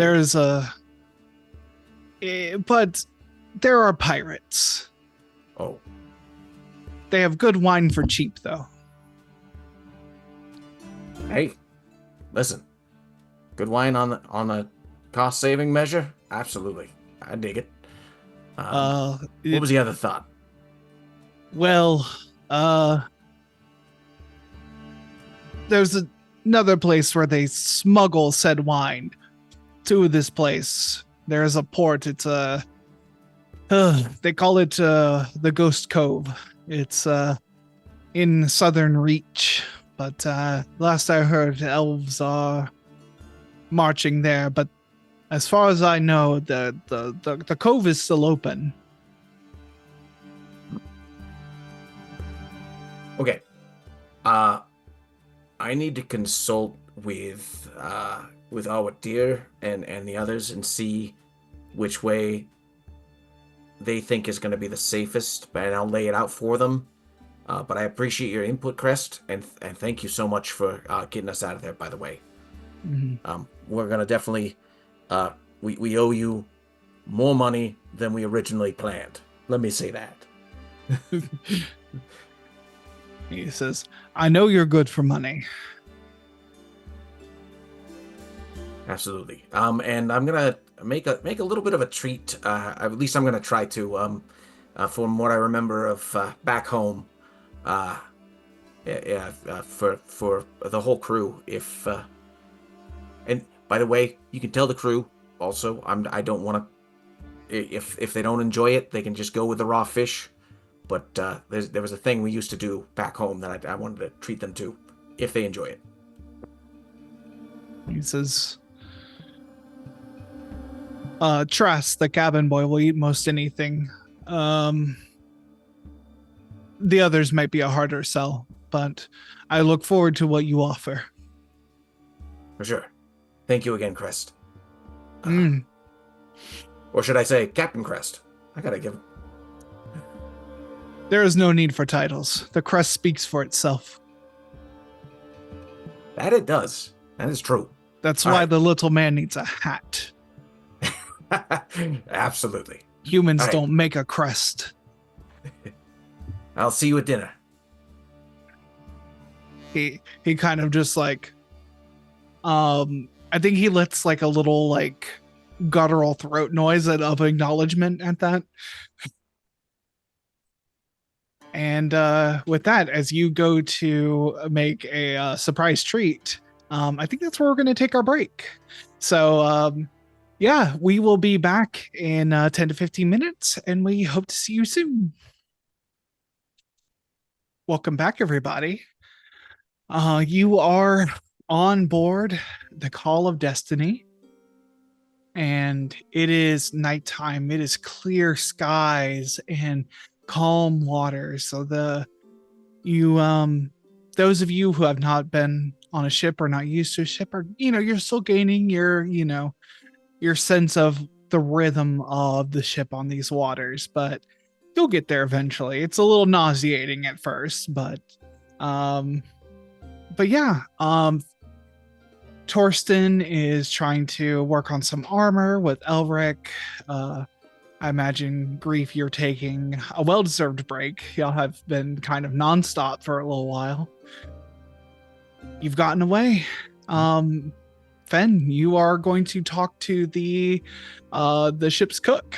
S1: But there are pirates.
S2: Oh.
S1: They have good wine for cheap, though.
S2: Hey, listen. Good wine on a cost-saving measure? Absolutely. I dig it. What was the other thought?
S1: Well, there's another place where they smuggle said wine to this place. There's a port. It's they call it the Ghost Cove. It's in Southern Reach, but last I heard, elves are marching there. But as far as I know, the cove is still open.
S2: Okay. I need to consult with our dear and the others and see which way they think is going to be the safest, and I'll lay it out for them. But I appreciate your input, Crest, and thank you so much for getting us out of there, by the way.
S1: Mm-hmm.
S2: We're going to definitely, we owe you more money than we originally planned. Let me say that.
S1: He says, I know you're good for money.
S2: Absolutely. And I'm gonna make a little bit of a treat. At least I'm gonna try to. From what I remember of back home, for the whole crew. And by the way, you can tell the crew also. I don't want to. If they don't enjoy it, they can just go with the raw fish. But there was a thing we used to do back home that I wanted to treat them to, if they enjoy it.
S1: He says, Tress, the cabin boy, will eat most anything. The others might be a harder sell, but I look forward to what you offer.
S2: For sure. Thank you again, Crest. Or should I say Captain Crest? I gotta give...
S1: There is no need for titles. The crest speaks for itself.
S2: That it does. That is true.
S1: That's why the little man needs a hat.
S2: Absolutely.
S1: Humans don't make a crest.
S2: I'll see you at dinner.
S1: He kind of just like, I think he lets like a little like guttural throat noise of acknowledgement at that. And with that, as you go to make a surprise treat, I think that's where we're going to take our break. So, yeah, we will be back in 10 to 15 minutes, and we hope to see you soon. Welcome back, everybody. You are on board the Call of Destiny, and it is nighttime. It is clear skies and calm waters. So those of you who have not been on a ship or not used to a ship, are you're still gaining your sense of the rhythm of the ship on these waters, but you'll get there eventually. It's a little nauseating at first, but yeah, Torsten is trying to work on some armor with Elric. I imagine, Grief, you're taking a well-deserved break. Y'all have been kind of nonstop for a little while. You've gotten away. Fen, you are going to talk to the ship's cook.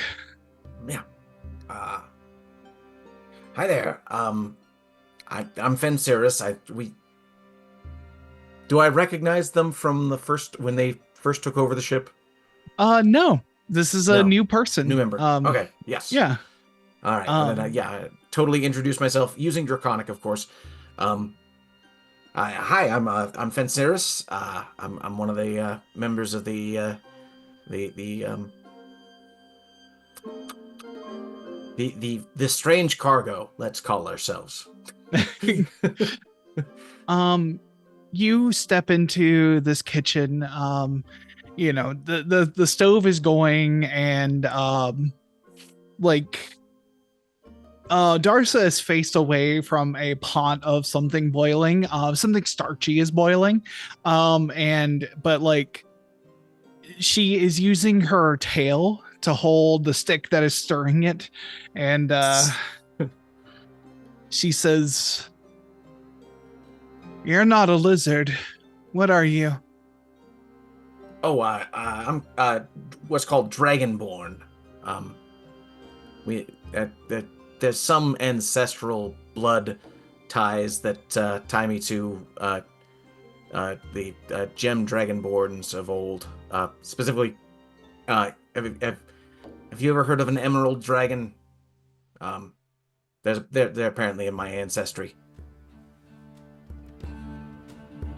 S2: Yeah. Hi there. I'm Fenxiris. Do I recognize them from when they first took over the ship?
S1: No. This is a new person.
S2: New member. Okay. Yes.
S1: Yeah.
S2: All right. And then, I totally introduced myself using Draconic, of course. Hi, I'm Fenxiris. I'm one of the members of the strange cargo. Let's call ourselves.
S1: You step into this kitchen. The stove is going, and Darsa is faced away from a pot of something boiling. Something starchy is boiling. But she is using her tail to hold the stick that is stirring it. And she says, "You're not a lizard. What are you?"
S2: Oh, I'm what's called Dragonborn. There's some ancestral blood ties that tie me to the gem Dragonborns of old. Specifically, have you ever heard of an emerald dragon? They're apparently in my ancestry.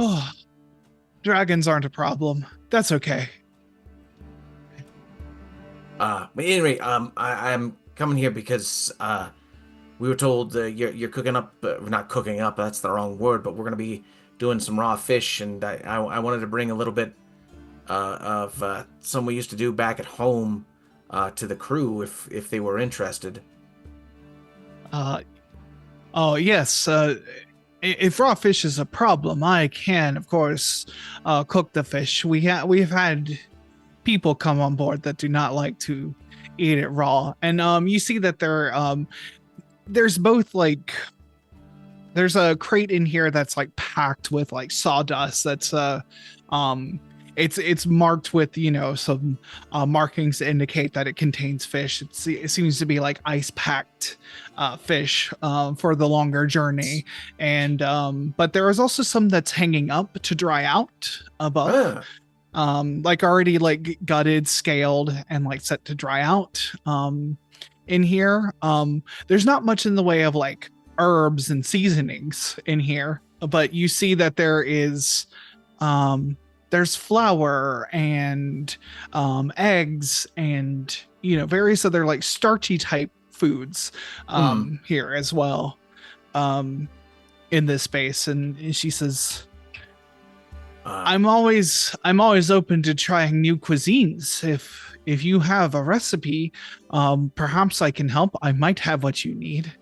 S1: Oh, dragons aren't a problem. That's okay.
S2: But anyway, I'm coming here because we were told you're cooking up. Not cooking up. That's the wrong word. But we're gonna be doing some raw fish, and I wanted to bring a little bit of some we used to do back at home to the crew if they were interested.
S1: Oh yes. If raw fish is a problem, I can, of course, cook the fish. We've had people come on board that do not like to eat it raw, and you see that there's both there's a crate in here that's packed with sawdust. That's it's marked with some markings to indicate that it contains fish. It seems to be ice packed fish for the longer journey, and but there is also some that's hanging up to dry out above, already gutted, scaled, and set to dry out. In here, there's not much in the way of herbs and seasonings in here, but you see that there's flour and eggs and various other starchy type foods here as well in this space. And she says, I'm always open to trying new cuisines. If you have a recipe, perhaps I can help. I might have what you need.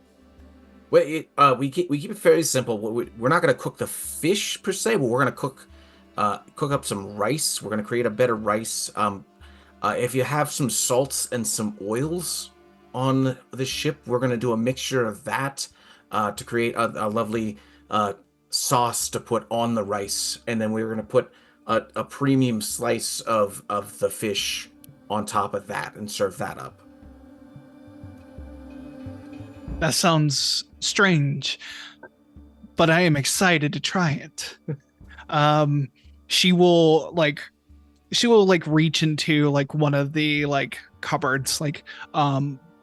S2: Well, we keep it very simple. We're not going to cook the fish per se, but we're going to cook up some rice. We're going to create a better rice. If you have some salts and some oils on the ship, we're going to do a mixture of that to create a lovely sauce to put on the rice. And then we're going to put a premium slice of the fish on top of that and serve that up.
S1: That sounds strange, but I am excited to try it. She will reach into one of the cupboards,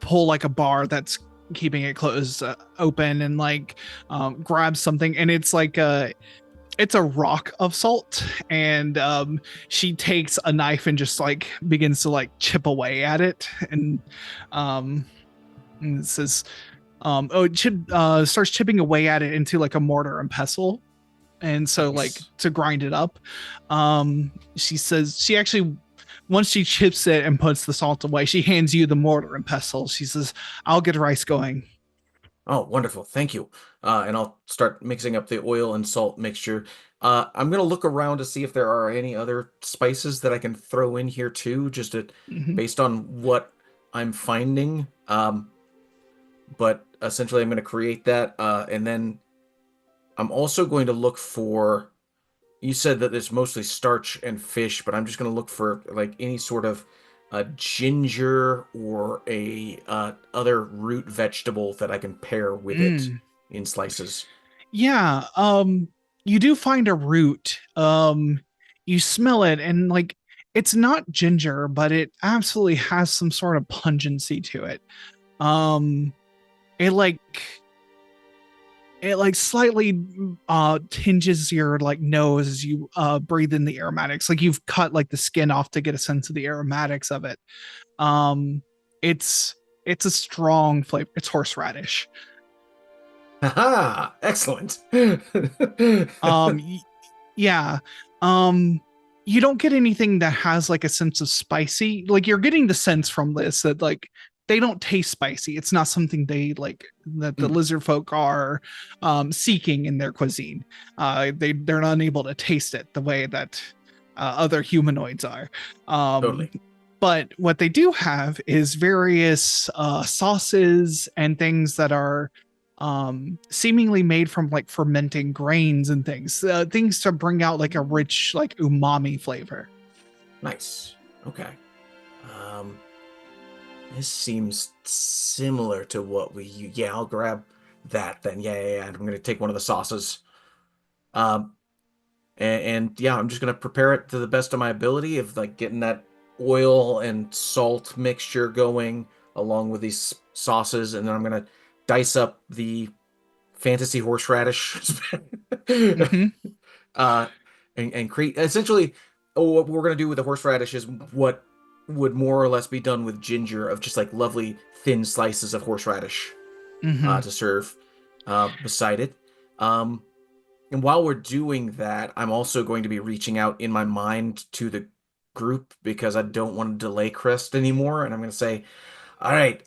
S1: pull a bar that's keeping it closed open, and grab something, and it's it's a rock of salt, and she takes a knife and just begins to chip away at it, and it says starts chipping away at it into a mortar and pestle. And so
S2: Nice.
S1: to grind it up, she says she actually once she chips it and puts the salt away, she hands you the mortar and pestle. She says, "I'll get rice going."
S2: Oh, wonderful. Thank you. And I'll start mixing up the oil and salt mixture. I'm going to look around to see if there are any other spices that I can throw in here too, just to,
S1: Mhm.
S2: based on what I'm finding. But essentially, I'm going to create that. And then I'm also going to look for, you said that it's mostly starch and fish, but I'm just going to look for like any sort of ginger or a other root vegetable that I can pair with it
S1: Mm.
S2: in slices.
S1: Yeah, you do find a root. You smell it and like it's not ginger, but it absolutely has some sort of pungency to it. Um, it like it like slightly tinges your like nose as you breathe in the aromatics. Like you've cut like the skin off to get a sense of the aromatics of it. Um, it's a strong flavor. It's horseradish.
S2: Haha, excellent.
S1: Y- yeah. Um, you don't get anything that has like a sense of spicy. Like you're getting the sense from this that like they don't taste spicy. It's not something they like that the
S2: Mm.
S1: lizard folk are seeking in their cuisine. They're not able to taste it the way that other humanoids are.
S2: Totally.
S1: But what they do have is various sauces and things that are seemingly made from like fermenting grains and things to bring out like a rich like umami flavor.
S2: Nice. Okay. Um, this seems similar to what yeah, I'll grab that then. Yeah. I'm going to take one of the sauces. Um, and yeah, I'm just going to prepare it to the best of my ability of like getting that oil and salt mixture going along with these sauces. And then I'm going to dice up the fantasy horseradish.
S1: Mm-hmm.
S2: And create essentially what we're going to do with the horseradish is what would more or less be done with ginger, of just like lovely thin slices of horseradish
S1: Mm-hmm.
S2: to serve beside it. And while we're doing that, I'm also going to be reaching out in my mind to the group because I don't want to delay Crest anymore. And I'm going to say, all right,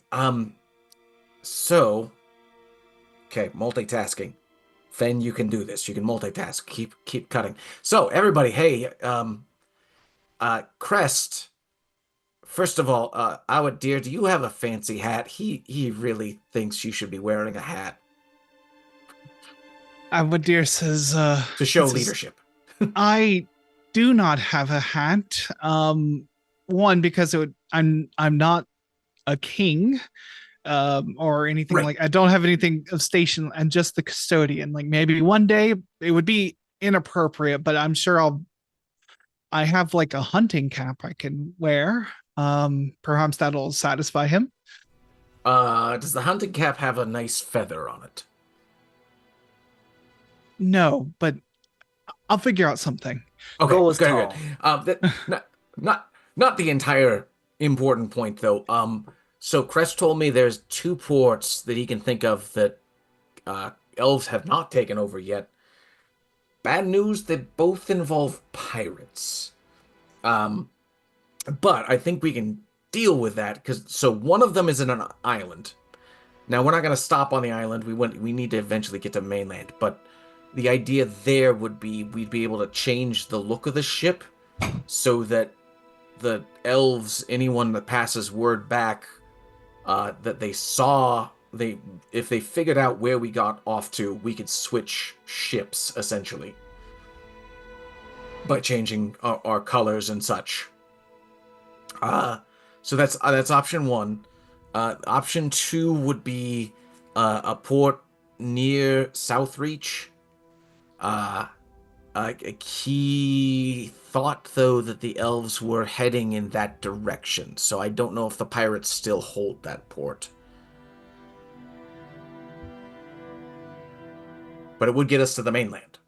S2: so, okay, multitasking. Fen, you can do this. You can multitask. Keep cutting. So, everybody, hey, Crest, first of all, our dear, do you have a fancy hat? He really thinks you should be wearing a hat
S1: Awadir says,
S2: to show
S1: says,
S2: leadership.
S1: I do not have a hat. One because I'm not a king. Or anything
S2: Right.
S1: like I don't have anything of station. I'm just the custodian. Like maybe one day it would be inappropriate, but I'm sure I have like a hunting cap I can wear. Perhaps that'll satisfy him.
S2: Does the hunting cap have a nice feather on it?
S1: No, but I'll figure out something.
S2: Okay,
S3: Goal is
S2: good,
S3: tall.
S2: good. Not the entire important point though. So Crest told me there's 2 ports that he can think of that elves have not taken over yet. Bad news, they both involve pirates. But I think we can deal with that so one of them is in an island. Now we're not going to stop on the island. We need to eventually get to mainland, but the idea there would be we'd be able to change the look of the ship so that the elves, anyone that passes word back that they saw, if they figured out where we got off to, we could switch ships essentially by changing our colors and such. So that's option 1. Option 2 would be a port near Southreach. A key thought, though, that the elves were heading in that direction, so I don't know if the pirates still hold that port. But it would get us to the mainland.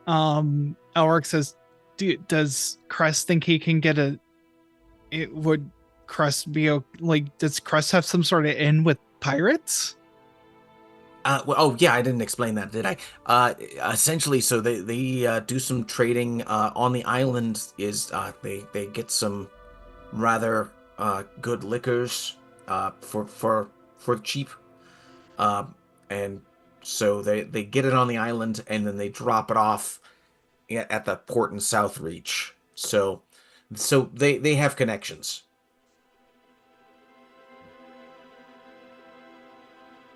S1: Elric says, does Crest think he can get would Crest be like, does Crest have some sort of in with pirates?
S2: yeah, I didn't explain that, did I? Essentially, so they do some trading on the island. They get some rather good liquors for cheap, and so they get it on the island and then they drop it off at the port in Southreach. So they have connections.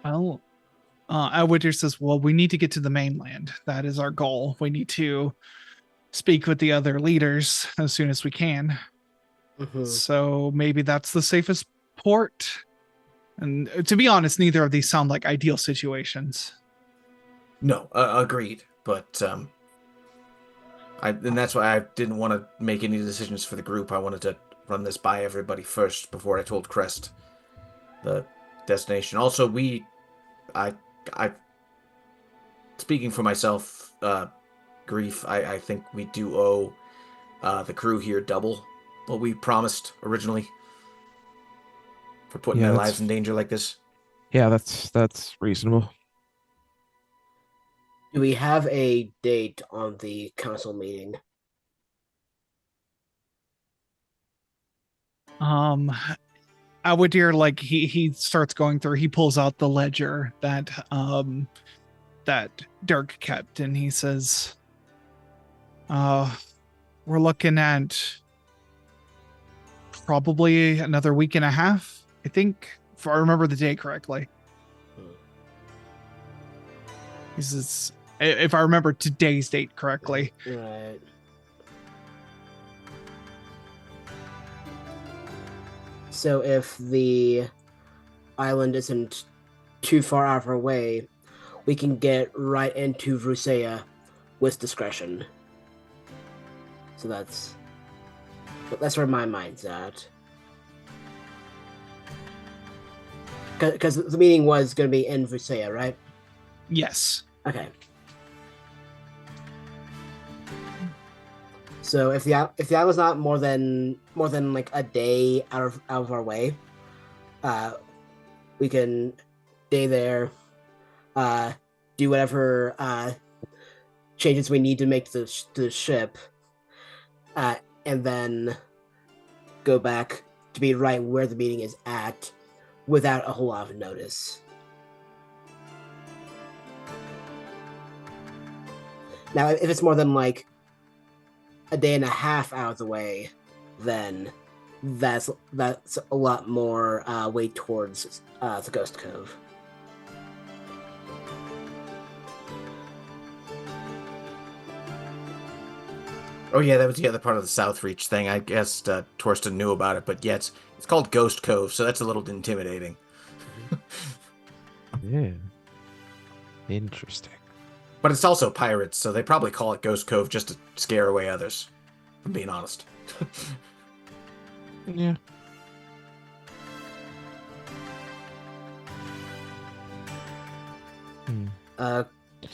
S1: Well, Outwitter says, well, we need to get to the mainland. That is our goal. We need to speak with the other leaders as soon as we can. So maybe that's the safest port. And to be honest, neither of these sound like ideal situations.
S2: No, agreed. But and that's why I didn't want to make any decisions for the group. I wanted to run this by everybody first before I told Crest the destination. Also, I speaking for myself, Grief, I think we do owe the crew here double what we promised originally for putting their lives in danger like this.
S4: Yeah, that's reasonable.
S3: Do we have a date on the council meeting?
S1: Outwitter, like he starts going through, he pulls out the ledger that Dirk kept, and he says, we're looking at probably another week and a half, I think, if I remember the day correctly. He says, if I remember today's date correctly.
S3: Right. So if the island isn't too far out of our way, we can get right into Vrusea with discretion. So that's where my mind's at. Because the meeting was going to be in Vrusea, right?
S1: Yes.
S3: Okay. So if the island's not more than like a day out of our way, we can stay there, do whatever changes we need to make to the ship, and then go back to be right where the meeting is at without a whole lot of notice. Now, if it's more than like a day and a half out of the way, then that's a lot more weight towards the Ghost Cove.
S2: Oh yeah, that was the other part of the Southreach thing. I guess Torsten knew about it, but yeah, it's called Ghost Cove, so that's a little intimidating.
S4: Yeah. Interesting.
S2: But it's also pirates, so they probably call it Ghost Cove just to scare away others. If I'm being honest.
S4: Yeah.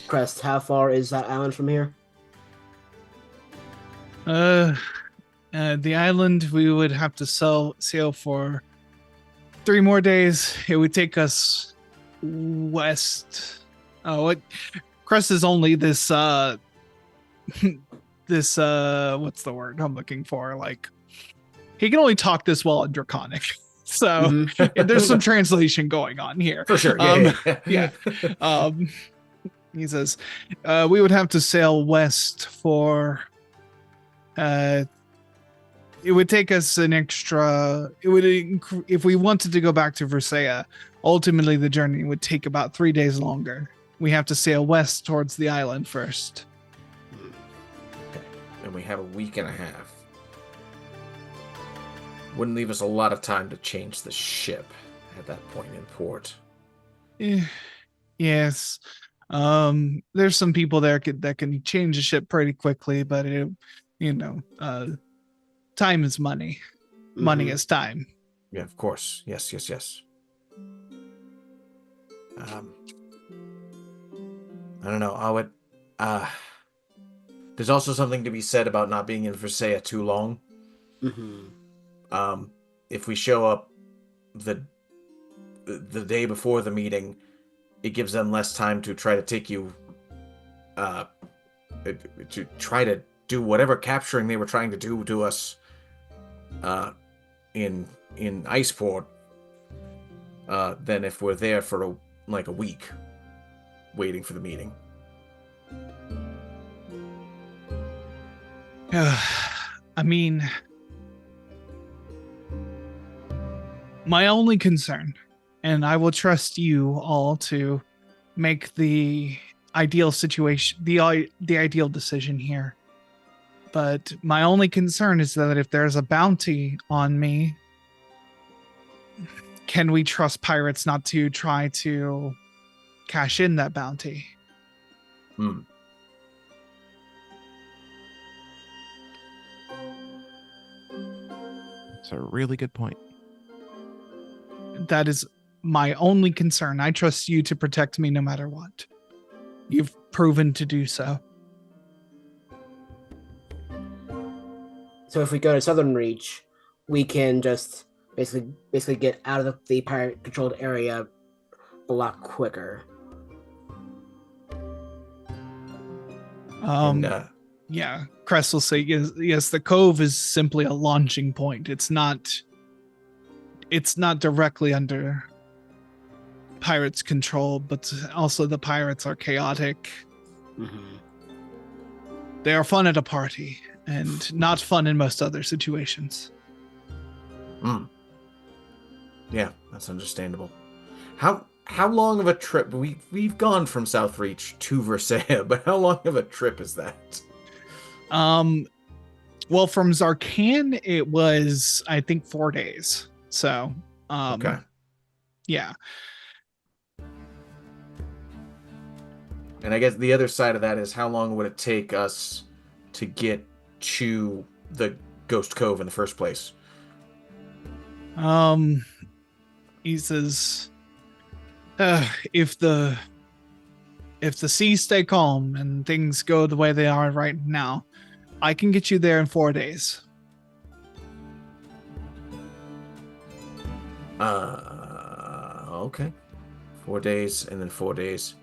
S3: Crest, how far is that island from here?
S1: The island, we would have to sail for 3 more days. It would take us west. Crest is only this this what's the word I'm looking for? Like, he can only talk this well in Draconic. So there's some translation going on here.
S2: For sure.
S1: Yeah. He says, we would have to sail west for it would take us an extra, if we wanted to go back to Vrusea, ultimately the journey would take about 3 days longer. We have to sail west towards the island first.
S2: Okay. And we have a week and a half. Wouldn't leave us a lot of time to change the ship at that point in port.
S1: Yes. There's some people there that can change the ship pretty quickly, but time is money. Money is time.
S2: Yeah, of course. Yes. I don't know. There's also something to be said about not being in Vrusea too long.
S3: Mm-hmm.
S2: If we show up the day before the meeting, it gives them less time to try to take you, to try to do whatever capturing they were trying to do to us, in Iceport, than if we're there for a week, waiting for the meeting.
S1: I mean, my only concern, and I will trust you all to make the ideal situation, the ideal decision here. But my only concern is that if there's a bounty on me, can we trust pirates not to try to cash in that bounty?
S4: It's a really good point.
S1: That is my only concern. I trust you to protect me no matter what. You've proven to do so.
S3: So if we go to Southern Reach, we can just basically get out of the pirate-controlled area a lot quicker.
S1: Yeah, Crest will say yes, the cove is simply a launching point. It's not directly under pirates' control, but also the pirates are chaotic.
S3: Mm-hmm.
S1: They are fun at a party and not fun in most other situations.
S2: Yeah, that's understandable. How long of a trip? We've gone from South Reach to Versailles, but how long of a trip is that?
S1: Well, from Zarkan, it was, I think, 4 days. So,
S2: Okay.
S1: Yeah.
S2: And I guess the other side of that is how long would it take us to get to the Ghost Cove in the first place?
S1: He says, if the seas stay calm and things go the way they are right now, I can get you there in 4 days.
S2: Okay. 4 days and then 4 days.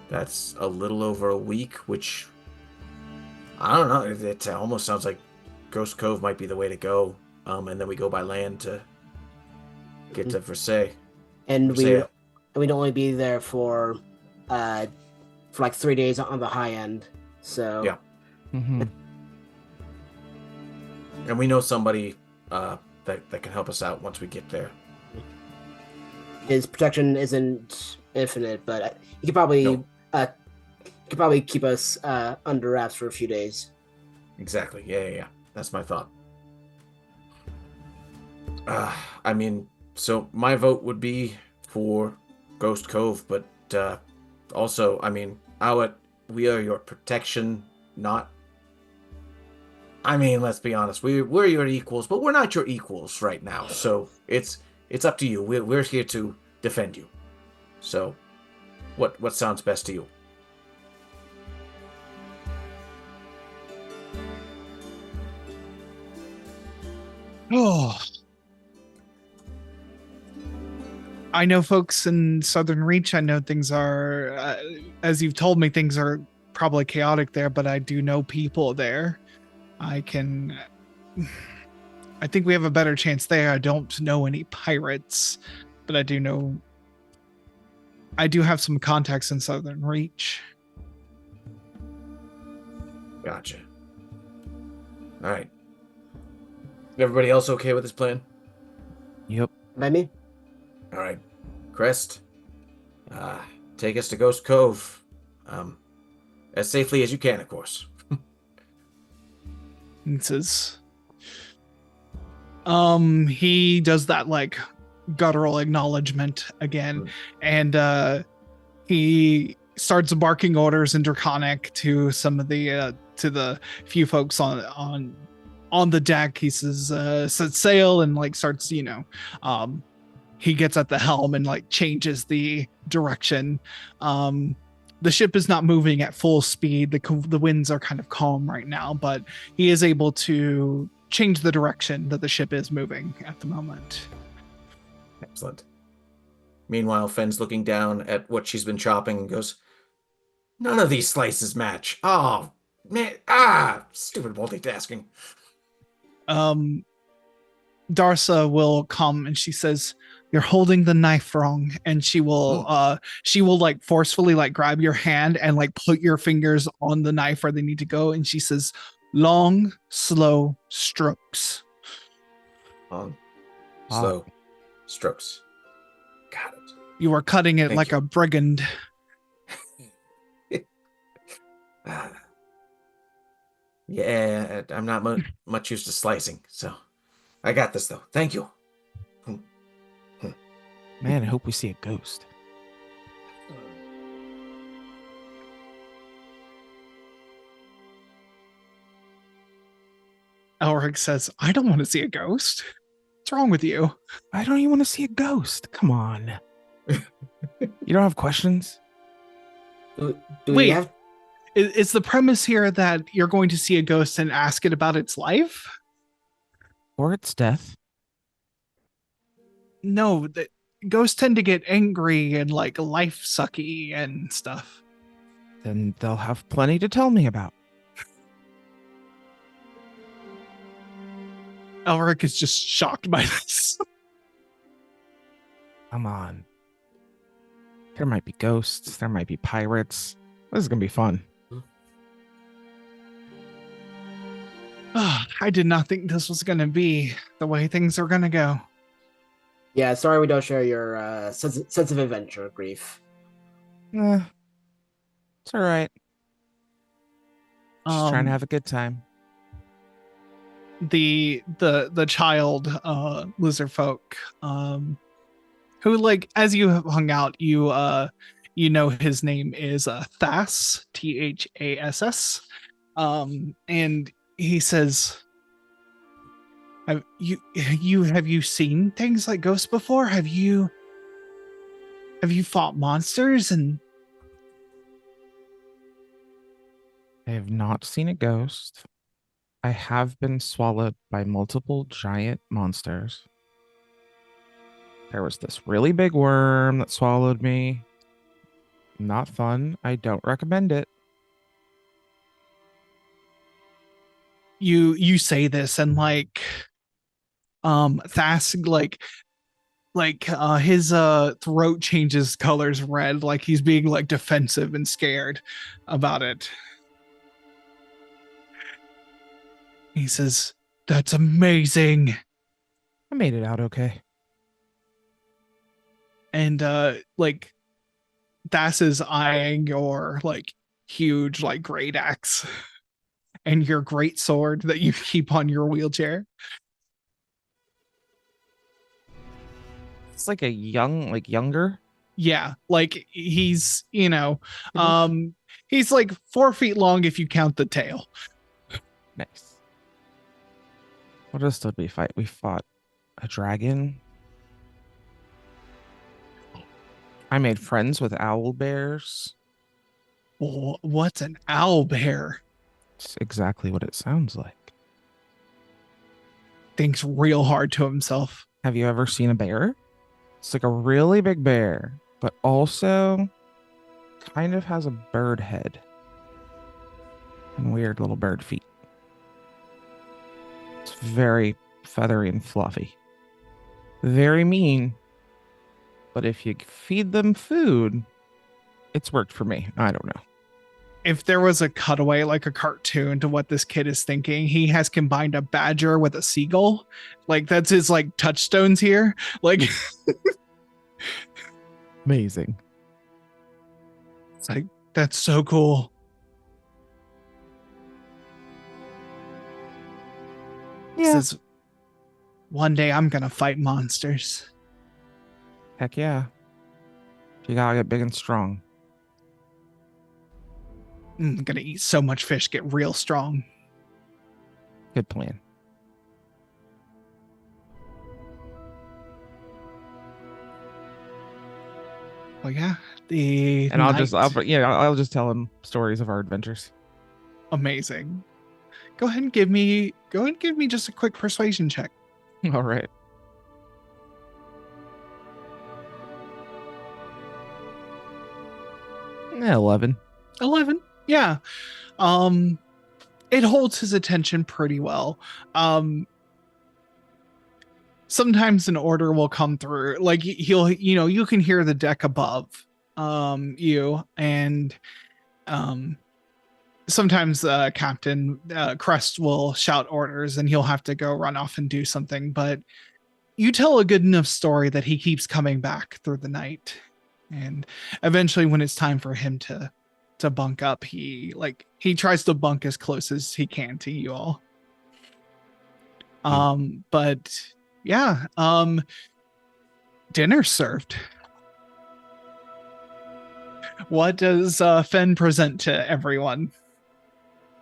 S2: That's a little over a week, which I don't know. It almost sounds like Ghost Cove might be the way to go. And then we go by land to get to Versailles.
S3: And we'd only be there for like 3 days on the high end. So
S2: yeah.
S4: Mm-hmm.
S2: And we know somebody that can help us out once we get there.
S3: His protection isn't infinite, but he could probably keep us under wraps for a few days.
S2: Exactly. Yeah. That's my thought. I mean, so my vote would be for Ghost Cove, but also, I mean, we are your protection, not. I mean, let's be honest. We're your equals, but we're not your equals right now. So it's up to you. We're here to defend you. So, what sounds best to you?
S1: Oh, I know folks in Southern Reach. I know things are, as you've told me, things are probably chaotic there, but I do know people there. I think we have a better chance there. I don't know any pirates, but I do have some contacts in Southern Reach.
S2: Gotcha. All right. Everybody else okay with this plan?
S4: Yep.
S3: By me?
S2: All right. Crest, take us to Ghost Cove, as safely as you can, of course.
S1: He says, he does that like guttural acknowledgement again, and he starts barking orders in Draconic to some of the to the few folks on the deck. He says, set sail, and like starts, he gets at the helm and like changes the direction. The ship is not moving at full speed. The winds are kind of calm right now, but he is able to change the direction that the ship is moving at the moment.
S2: Excellent. Meanwhile, Fen's looking down at what she's been chopping and goes, "None of these slices match. Oh, man. Stupid multitasking."
S1: Darsa will come and she says, "You're holding the knife wrong," and she will like forcefully like grab your hand and like put your fingers on the knife where they need to go, and she says, "Long, slow strokes."
S2: Long, slow strokes. Got it.
S1: You are cutting it
S2: Thank
S1: like
S2: you.
S1: a brigand.
S2: Yeah, I'm not much used to slicing, so I got this though. Thank you.
S4: Man, I hope we see a ghost.
S1: Elric says, "I don't want to see a ghost. What's wrong with you?"
S4: I don't even want to see a ghost. Come on. You don't have questions?
S3: Do
S1: Wait.
S3: we have?
S1: Is the premise here that you're going to see a ghost and ask it about its life?
S4: Or its death?
S1: No, ghosts tend to get angry and like life sucky and stuff.
S4: Then they'll have plenty to tell me about.
S1: Elric is just shocked by this.
S4: Come on. There might be ghosts. There might be pirates. This is going to be fun.
S1: I did not think this was going to be the way things are going to go.
S3: Yeah, sorry we don't share your sense of adventure, Grief.
S4: It's all right. Just trying to have a good time.
S1: The child lizard folk who, like, as you have hung out, you know his name is Thas, Thass, and he says, have you seen things like ghosts before? Have you fought monsters? And
S4: I have not seen a ghost. I have been swallowed by multiple giant monsters. There was this really big worm that swallowed me. Not fun. I don't recommend it.
S1: you say this, and like Thas his throat changes colors red, like he's being like defensive and scared about it. He says, "That's amazing."
S4: I made it out okay.
S1: And like Thas is eyeing your like huge like great axe and your great sword that you keep on your wheelchair.
S4: It's like a younger.
S1: Yeah, like he's, he's like 4 feet long if you count the tail.
S4: Nice. What else did we fight? We fought a dragon. I made friends with owl bears.
S1: What's an owl bear?
S4: It's exactly what it sounds like.
S1: Thinks real hard to himself.
S4: Have you ever seen a bear? It's like a really big bear, but also kind of has a bird head and weird little bird feet. It's very feathery and fluffy. Very mean. But if you feed them food, it's worked for me. I don't know.
S1: If there was a cutaway, like a cartoon to what this kid is thinking, he has combined a badger with a seagull. Like that's his like touchstones here. Like
S4: Amazing.
S1: it's like, that's so cool. He
S4: Yeah.
S1: says, "One day I'm gonna fight monsters."
S4: Heck yeah. You gotta get big and strong.
S1: I'm gonna eat so much fish, get real strong.
S4: Good plan.
S1: Well, yeah, the
S4: And I'll
S1: night-
S4: I'll just tell him stories of our adventures.
S1: amazing. Go ahead and give me just a quick persuasion check.
S4: All right. 11.
S1: 11. Yeah. It holds his attention pretty well. Sometimes an order will come through, like he'll, you can hear the deck above you, and sometimes Captain Crest will shout orders and he'll have to go run off and do something, but you tell a good enough story that he keeps coming back through the night, and eventually when it's time for him to bunk up, he tries to bunk as close as he can to you all. But yeah, dinner served. What does Fen present to everyone?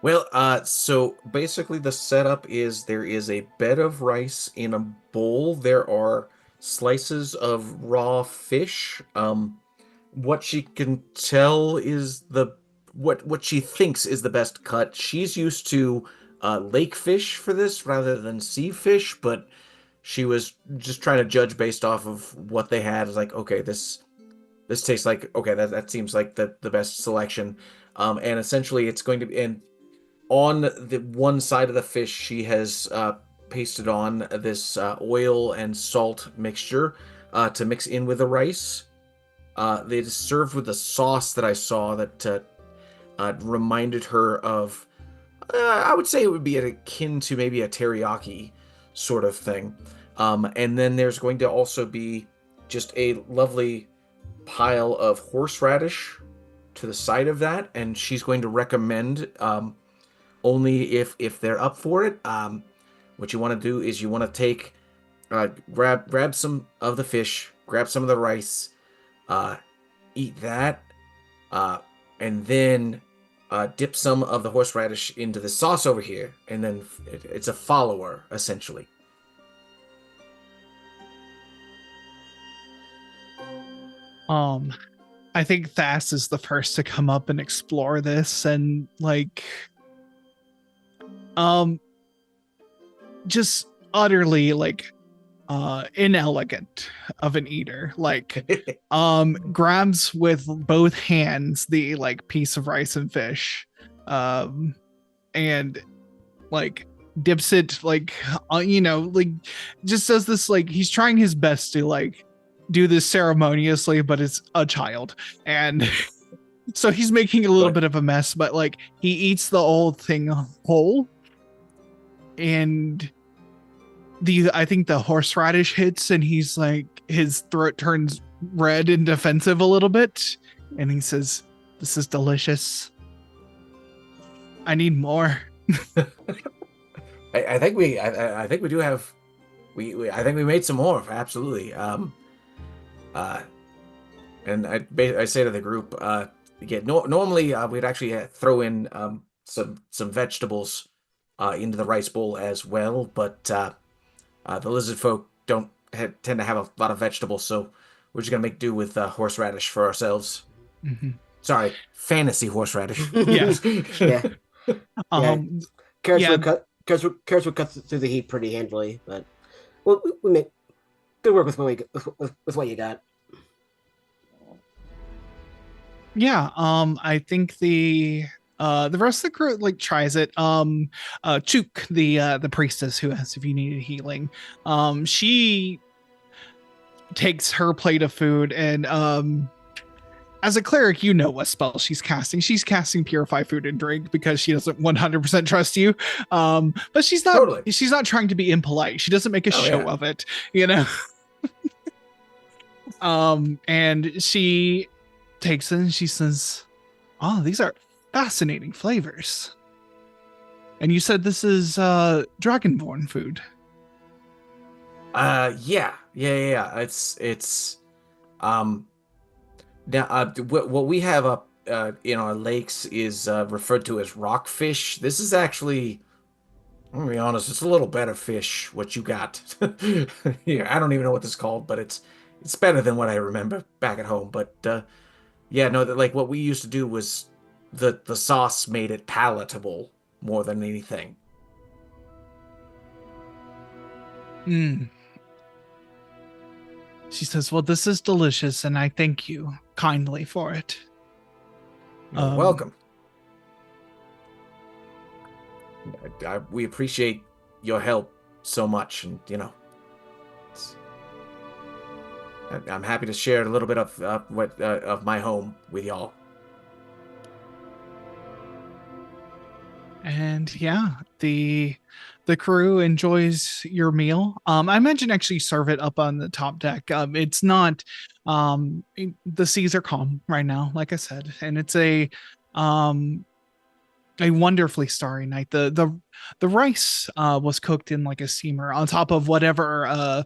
S2: Well, so basically the setup is there is a bed of rice in a bowl. There are slices of raw fish. What she can tell is what she thinks is the best cut. She's used to lake fish for this rather than sea fish, but she was just trying to judge based off of what they had. It's like, okay, this tastes like, okay, that seems like the best selection. And essentially it's going to be, and on the one side of the fish, she has pasted on this oil and salt mixture to mix in with the rice. They just served with a sauce that I saw that reminded her of, I would say it would be akin to maybe a teriyaki sort of thing. And then there's going to also be just a lovely pile of horseradish to the side of that, and she's going to recommend, only if they're up for it, what you want to do is you want to take, grab some of the fish, grab some of the rice, eat that, and then dip some of the horseradish into the sauce over here, and then it's a follower, essentially.
S1: I think Thas is the first to come up and explore this, and just utterly inelegant of an eater, grabs with both hands the piece of rice and fish, and dips it, just does this, he's trying his best to do this ceremoniously, but it's a child, and so he's making a little bit of a mess, but he eats the whole thing whole, and I think the horseradish hits, and he's his throat turns red and defensive a little bit, and he says, "This is delicious. I need more."
S2: I think we do have, I think we made some more, absolutely. And I say to the group, normally we'd actually throw in some vegetables into the rice bowl as well, but the lizard folk don't tend to have a lot of vegetables, so we're just gonna make do with horseradish for ourselves.
S1: Mm-hmm.
S2: Sorry, fantasy horseradish.
S1: Yes.
S3: Yeah. Carrots
S1: yeah.
S3: would cut through the heat pretty handily, but we make good work with what you got.
S1: Yeah, I think the rest of the crew tries it. Chuk, the priestess who asks if you needed healing, she takes her plate of food, and as a cleric, you know what spell she's casting. She's casting Purify Food and Drink because she doesn't 100% trust you. But she's not
S2: Totally.
S1: She's not trying to be impolite. She doesn't make a show of it, and she takes it and she says, "Oh, these are fascinating flavors. And you said this is dragonborn food."
S2: Yeah. It's now what we have up in our lakes is referred to as rockfish. This is actually, I'm gonna be honest, it's a little better fish what you got. Yeah, I don't even know what this is called, but it's better than what I remember back at home. But yeah, no, what we used to do was the sauce made it palatable more than anything.
S1: She says, "Well, this is delicious, and I thank you kindly for it."
S2: You're welcome. We appreciate your help so much, and I'm happy to share a little bit of my home with y'all.
S1: And yeah, the crew enjoys your meal. I imagine actually serve it up on the top deck. It's not the seas are calm right now, like I said, and it's a wonderfully starry night. The rice was cooked in like a steamer on top of whatever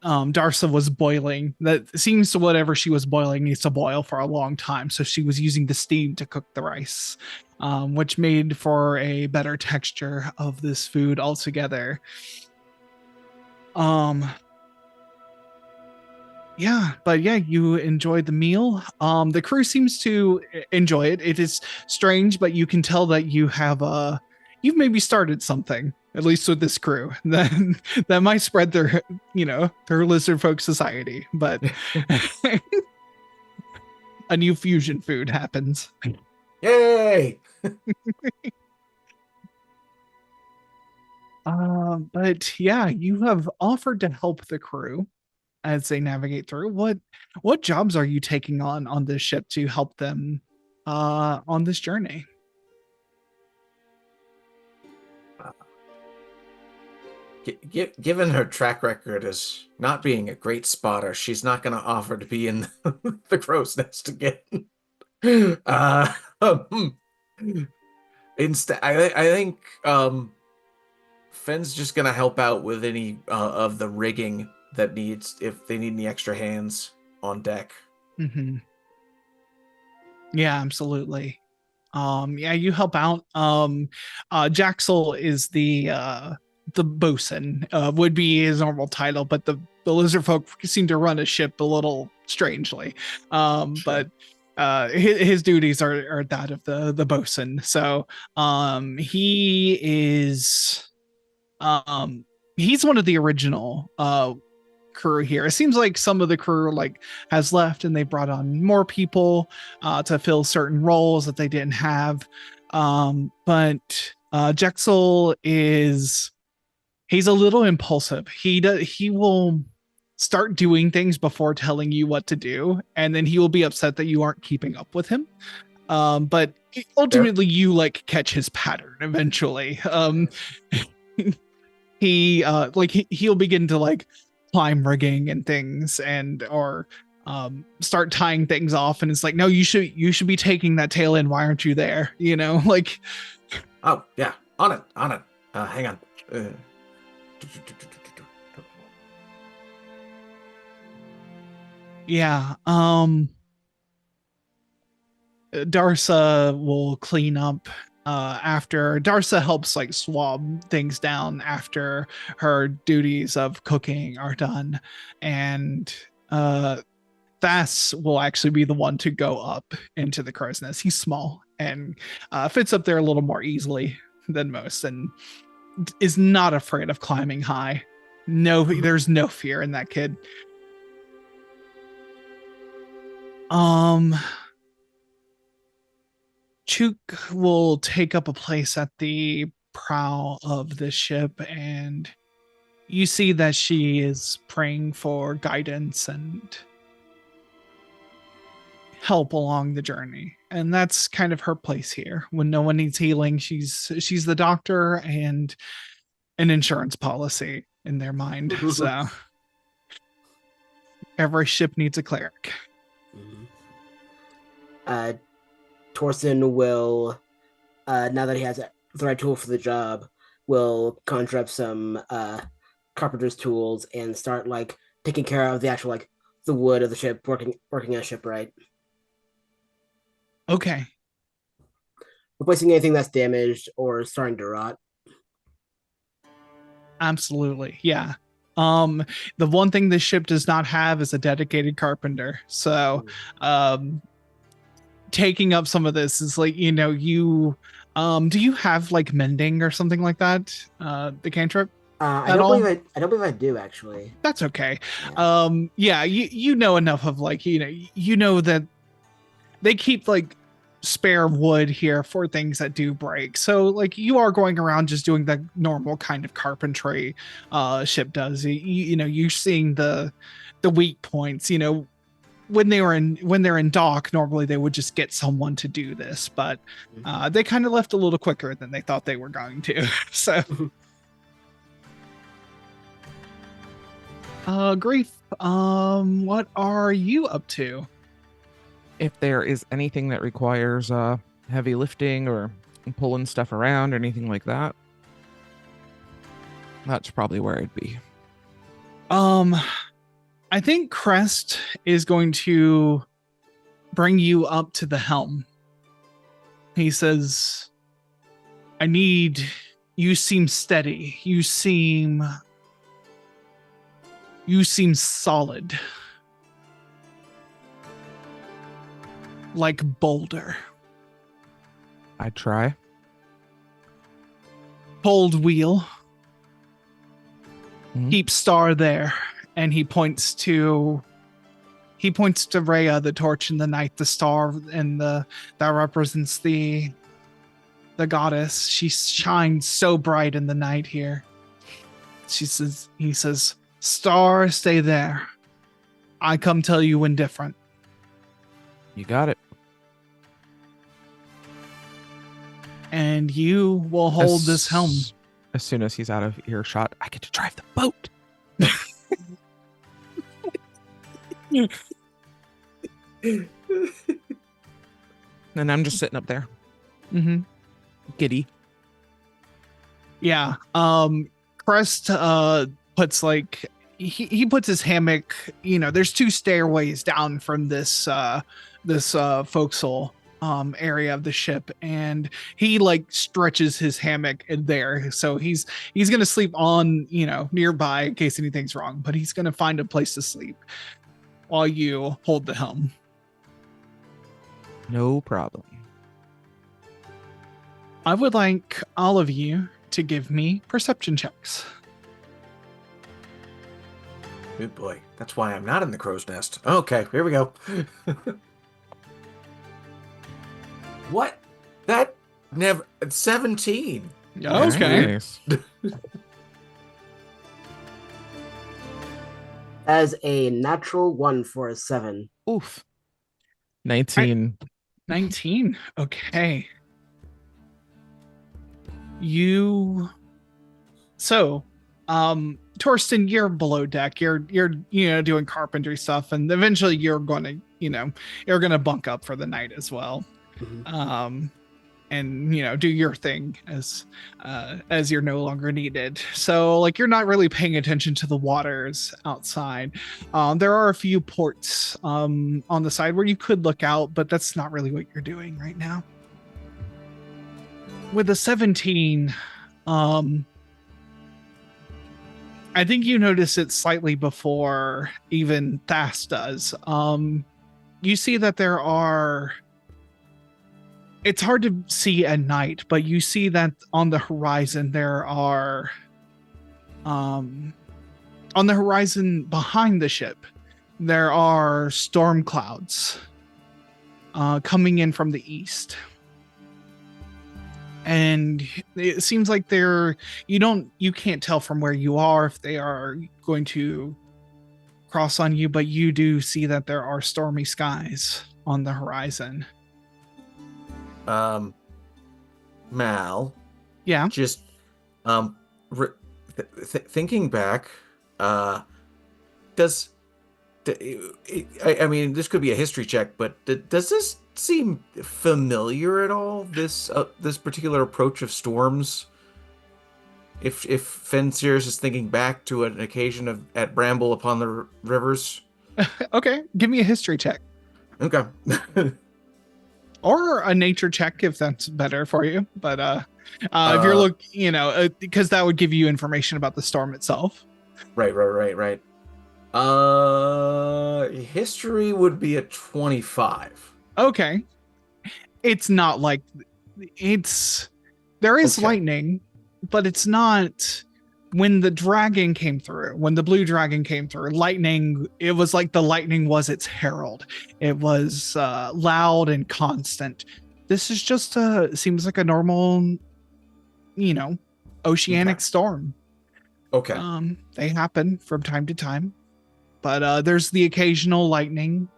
S1: Darsa was boiling. That seems to whatever she was boiling needs to boil for a long time. So she was using the steam to cook the rice, which made for a better texture of this food altogether. Yeah, but yeah, you enjoyed the meal. The crew seems to enjoy it. It is strange, but you can tell that you have you've maybe started something, at least with this crew, that might spread their lizard folk society. But a new fusion food happens.
S2: Yay!
S1: But yeah, you have offered to help the crew as they navigate through. What jobs are you taking on this ship to help them on this journey?
S2: Given her track record as not being a great spotter, she's not going to offer to be in the crow's nest again. Instead, I think Fenn's just going to help out with any of the rigging that if they need any extra hands on deck.
S1: Mm-hmm. Yeah, absolutely. Yeah, you help out. Jaxel is the bosun, would be his normal title, but the lizard folk seem to run a ship a little strangely.
S2: Sure.
S1: But his duties are that of the bosun. So he is he's one of the original crew here. It seems like some of the crew has left and they brought on more people to fill certain roles that they didn't have. But Jexel he's a little impulsive. He will start doing things before telling you what to do, and then he will be upset that you aren't keeping up with him. But ultimately you catch his pattern eventually. He'll begin to climb rigging and things, or start tying things off, and it's no, you should be taking that tail in. Why aren't you there?
S2: Oh yeah, on it. Hang on.
S1: Yeah. Darsa will clean up after Darsa helps swab things down after her duties of cooking are done, and Thas will actually be the one to go up into the crow's nest. He's small and fits up there a little more easily than most, and is not afraid of climbing high. No, there's no fear in that kid. Chuk will take up a place at the prow of the ship, and you see that she is praying for guidance and help along the journey. And that's kind of her place here. When no one needs healing, she's the doctor and an insurance policy in their mind. So every ship needs a cleric.
S3: Torsten will, now that he has the right tool for the job, will conjure up some carpenter's tools and start taking care of the actual the wood of the ship, working on a shipwright.
S1: Okay.
S3: Replacing anything that's damaged or starting to rot.
S1: Absolutely. Yeah. The one thing this ship does not have is a dedicated carpenter. So taking up some of this is do you have mending or something like that? The cantrip?
S3: I don't believe I do, actually.
S1: That's okay.
S3: Yeah.
S1: Yeah, you know enough of you know that they keep spare wood here for things that do break. So like you are going around just doing the normal kind of carpentry ship does. You're seeing the weak points. When they're in dock, normally they would just get someone to do this, but they kind of left a little quicker than they thought they were going to. So Grief, what are you up to?
S4: If there is anything that requires heavy lifting or pulling stuff around or anything like that, that's probably where I'd be.
S1: I think Crest is going to bring you up to the helm. He says, you seem steady. You seem solid. Like boulder.
S4: I'd try.
S1: Hold wheel.
S4: Mhm.
S1: Keep star there. And he points to Rhea, the torch in the night, the star, and that represents the goddess. She shines so bright in the night here. He says, star, stay there. I come tell you when different.
S4: You got it.
S1: And you will hold this helm.
S4: As soon as he's out of earshot, I get to drive the boat. And I'm just sitting up there,
S1: Mm-hmm.
S4: giddy.
S1: Yeah. Crest puts he puts his hammock, there's 2 stairways down from this forecastle area of the ship, and he stretches his hammock in there. So he's gonna sleep on, nearby in case anything's wrong, but he's gonna find a place to sleep while you hold the helm.
S4: No problem.
S1: I would like all of you to give me perception checks.
S2: Good boy. That's why I'm not in the crow's nest. Okay, here we go. What? That never 17.
S1: Okay.
S4: Nice.
S3: As a natural 1 for a 7.
S4: Oof. 19.
S1: 19. Okay. Torsten, you're below deck. You're doing carpentry stuff, and eventually you're going to bunk up for the night as well.
S3: Mhm.
S1: And do your thing as you're no longer needed. So you're not really paying attention to the waters outside. There are a few ports on the side where you could look out, but that's not really what you're doing right now. With a 17, I think you notice it slightly before even Thas does. You see that there are. It's hard to see at night, but you see that on the horizon there are, on the horizon behind the ship, there are storm clouds coming in from the east. And it seems like you can't tell from where you are if they are going to cross on you, but you do see that there are stormy skies on the horizon.
S2: Mal,
S1: Yeah.
S2: just thinking back, I mean, this could be a history check, but does this seem familiar at all? This particular approach of storms. If Fenxiris is thinking back to an occasion at Bramble upon the rivers.
S1: Okay, give me a history check.
S2: Okay.
S1: Or a nature check if that's better for you. But if you're because that would give you information about the storm itself.
S2: Right. History would be a 25.
S1: Okay. It's not there is
S2: Okay.
S1: lightning, but it's not when the blue dragon came through, lightning, it was like the lightning was its herald. It was loud and constant. this is just seems like a normal, oceanic
S2: Okay.
S1: storm.
S2: Okay.
S1: They happen from time to time, but there's the occasional lightning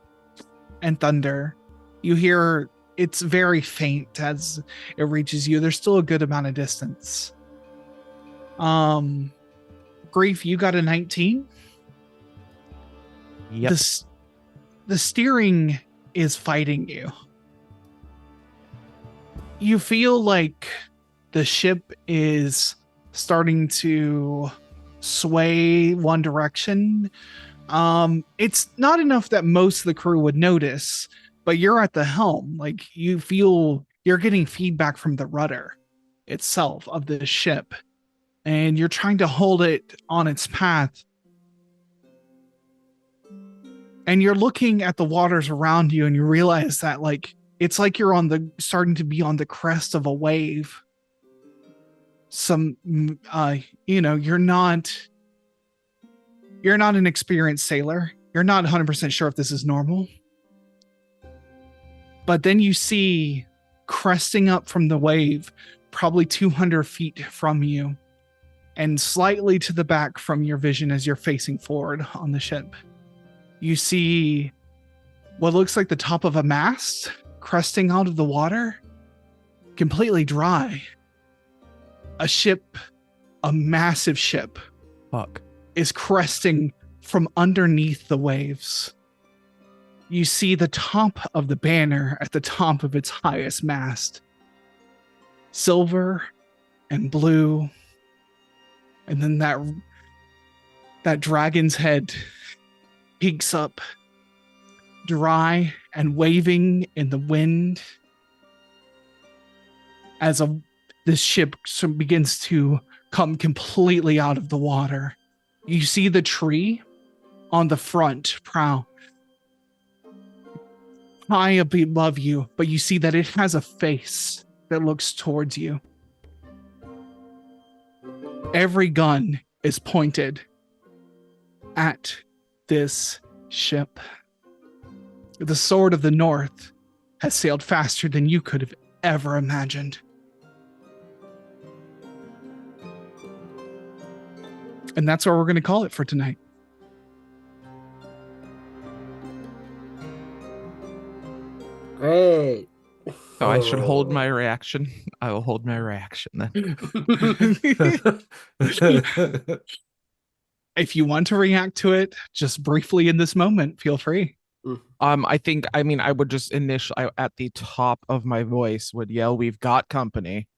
S1: and thunder. You hear it's very faint as it reaches you. There's still a good amount of distance. Grief, you got a 19.
S4: Yep.
S1: The steering is fighting you. You feel like the ship is starting to sway one direction. It's not enough that most of the crew would notice, but you're at the helm. Like, you feel you're getting feedback from the rudder itself of the ship, and you're trying to hold it on its path. And you're looking at the waters around you, and you realize that, like, it's like you're starting to be on the crest of a wave. You're not an experienced sailor. You're not 100% sure if this is normal. But then you see, cresting up from the wave, probably 200 feet from you, and slightly to the back from your vision as you're facing forward on the ship, you see what looks like the top of a mast cresting out of the water, completely dry. A massive ship
S4: Fuck.
S1: is cresting from underneath the waves. You see the top of the banner at the top of its highest mast. Silver and blue. And then that dragon's head peeks up, dry and waving in the wind, as this ship begins to come completely out of the water. You see the tree on the front prow high above you, but you see that it has a face that looks towards you. Every gun is pointed at this ship. The Sword of the North has sailed faster than you could have ever imagined. And that's what we're going to call it for tonight.
S3: Great.
S4: So I should hold my reaction. I will hold my reaction then.
S1: If you want to react to it just briefly in this moment, feel free.
S4: I would just initially at the top of my voice would yell, "We've got company,"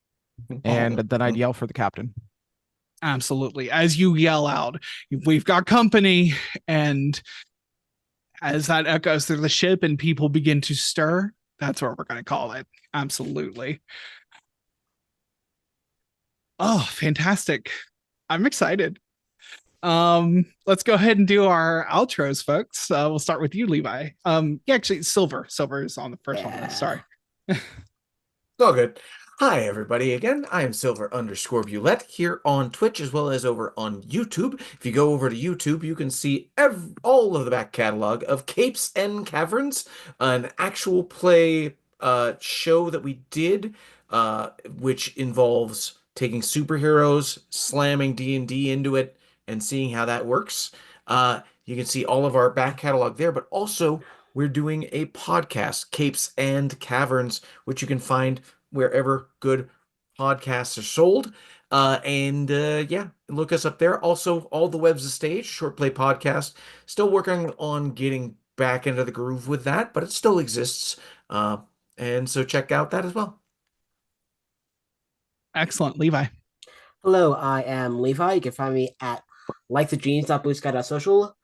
S4: and then I'd yell for the captain.
S1: Absolutely. As you yell out, "We've got company," and as that echoes through the ship and people begin to stir, that's what we're going to call it. Absolutely. Oh, fantastic. I'm excited. Let's go ahead and do our outros, folks. We'll start with you, Levi. Actually, Silver is on the first one. Sorry.
S2: It's all good. Hi, everybody. Again, I am Silver_Bulette here on Twitch as well as over on YouTube. If you go over to YouTube, you can see all of the back catalog of Capes and Caverns, an actual play show that we did, which involves taking superheroes, slamming D&D into it, and seeing how that works. You can see all of our back catalog there, but also we're doing a podcast, Capes and Caverns, which you can find wherever good podcasts are sold. Look us up there. Also, All the Web's a Stage, short play podcast. Still working on getting back into the groove with that, but it still exists. And so check out that as well.
S1: Excellent. Levi.
S3: Hello, I am Levi. You can find me at likethejeans.bluesky.social,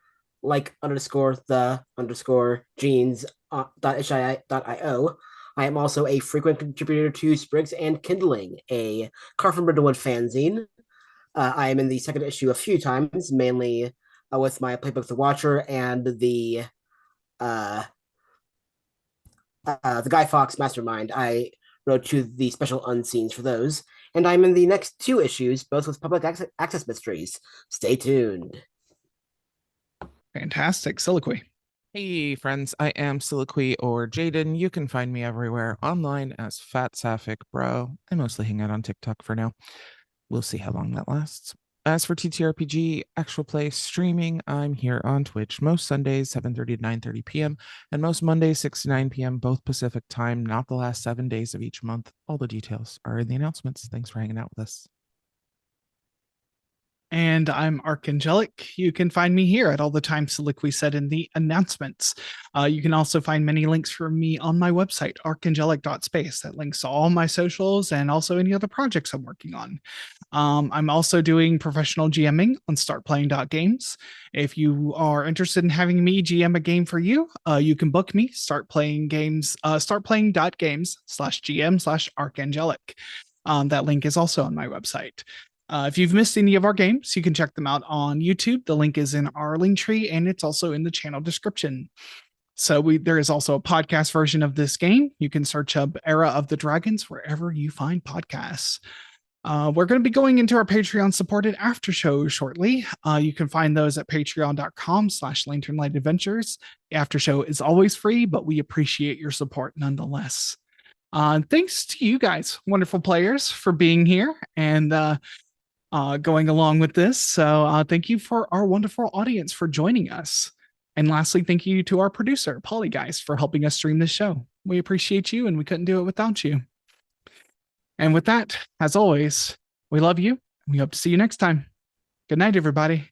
S3: like_the_jeans.hi.io. I am also a frequent contributor to Sprigs and Kindling, a Carson Brindlewood fanzine. I am in the second issue a few times, mainly with my playbook The Watcher and the Guy Fawkes Mastermind. I wrote to the special unscenes for those. And I'm in the next 2 issues, both with public access mysteries. Stay tuned.
S1: Fantastic. Soliloquy.
S4: Hey friends, I am Soliloquy or Jaden. You can find me everywhere online as FatSapphicBro. I mostly hang out on TikTok for now. We'll see how long that lasts. As for TTRPG actual play streaming, I'm here on Twitch most Sundays 7:30 to 9:30 p.m. and most Mondays 6 to 9 p.m. both Pacific time, not the last 7 days of each month. All the details are in the announcements. Thanks for hanging out with us.
S1: And I'm archangelic. You can find me here at all the times Soliloquy said in the announcements. You can also find many links for me on my website, archangelic.space. That links to all my socials and also any other projects I'm working on. I'm also doing professional GMing on startplaying.games. If you are interested in having me GM a game for you, you can book me, startplaying.games/GM/archangelic. That link is also on my website. If you've missed any of our games, you can check them out on YouTube. The link is in our link tree and it's also in the channel description. So there is also a podcast version of this game. You can search up Era of the Dragons wherever you find podcasts. We're going to be going into our Patreon supported after show shortly. You can find those at patreon.com/lanternlightadventures. The after show is always free, but we appreciate your support nonetheless. Thanks to you guys, wonderful players, for being here and going along with this. So thank you for our wonderful audience for joining us. And lastly, thank you to our producer, Polygeist, for helping us stream this show. We appreciate you and we couldn't do it without you. And with that, as always, we love you. We hope to see you next time. Good night, everybody.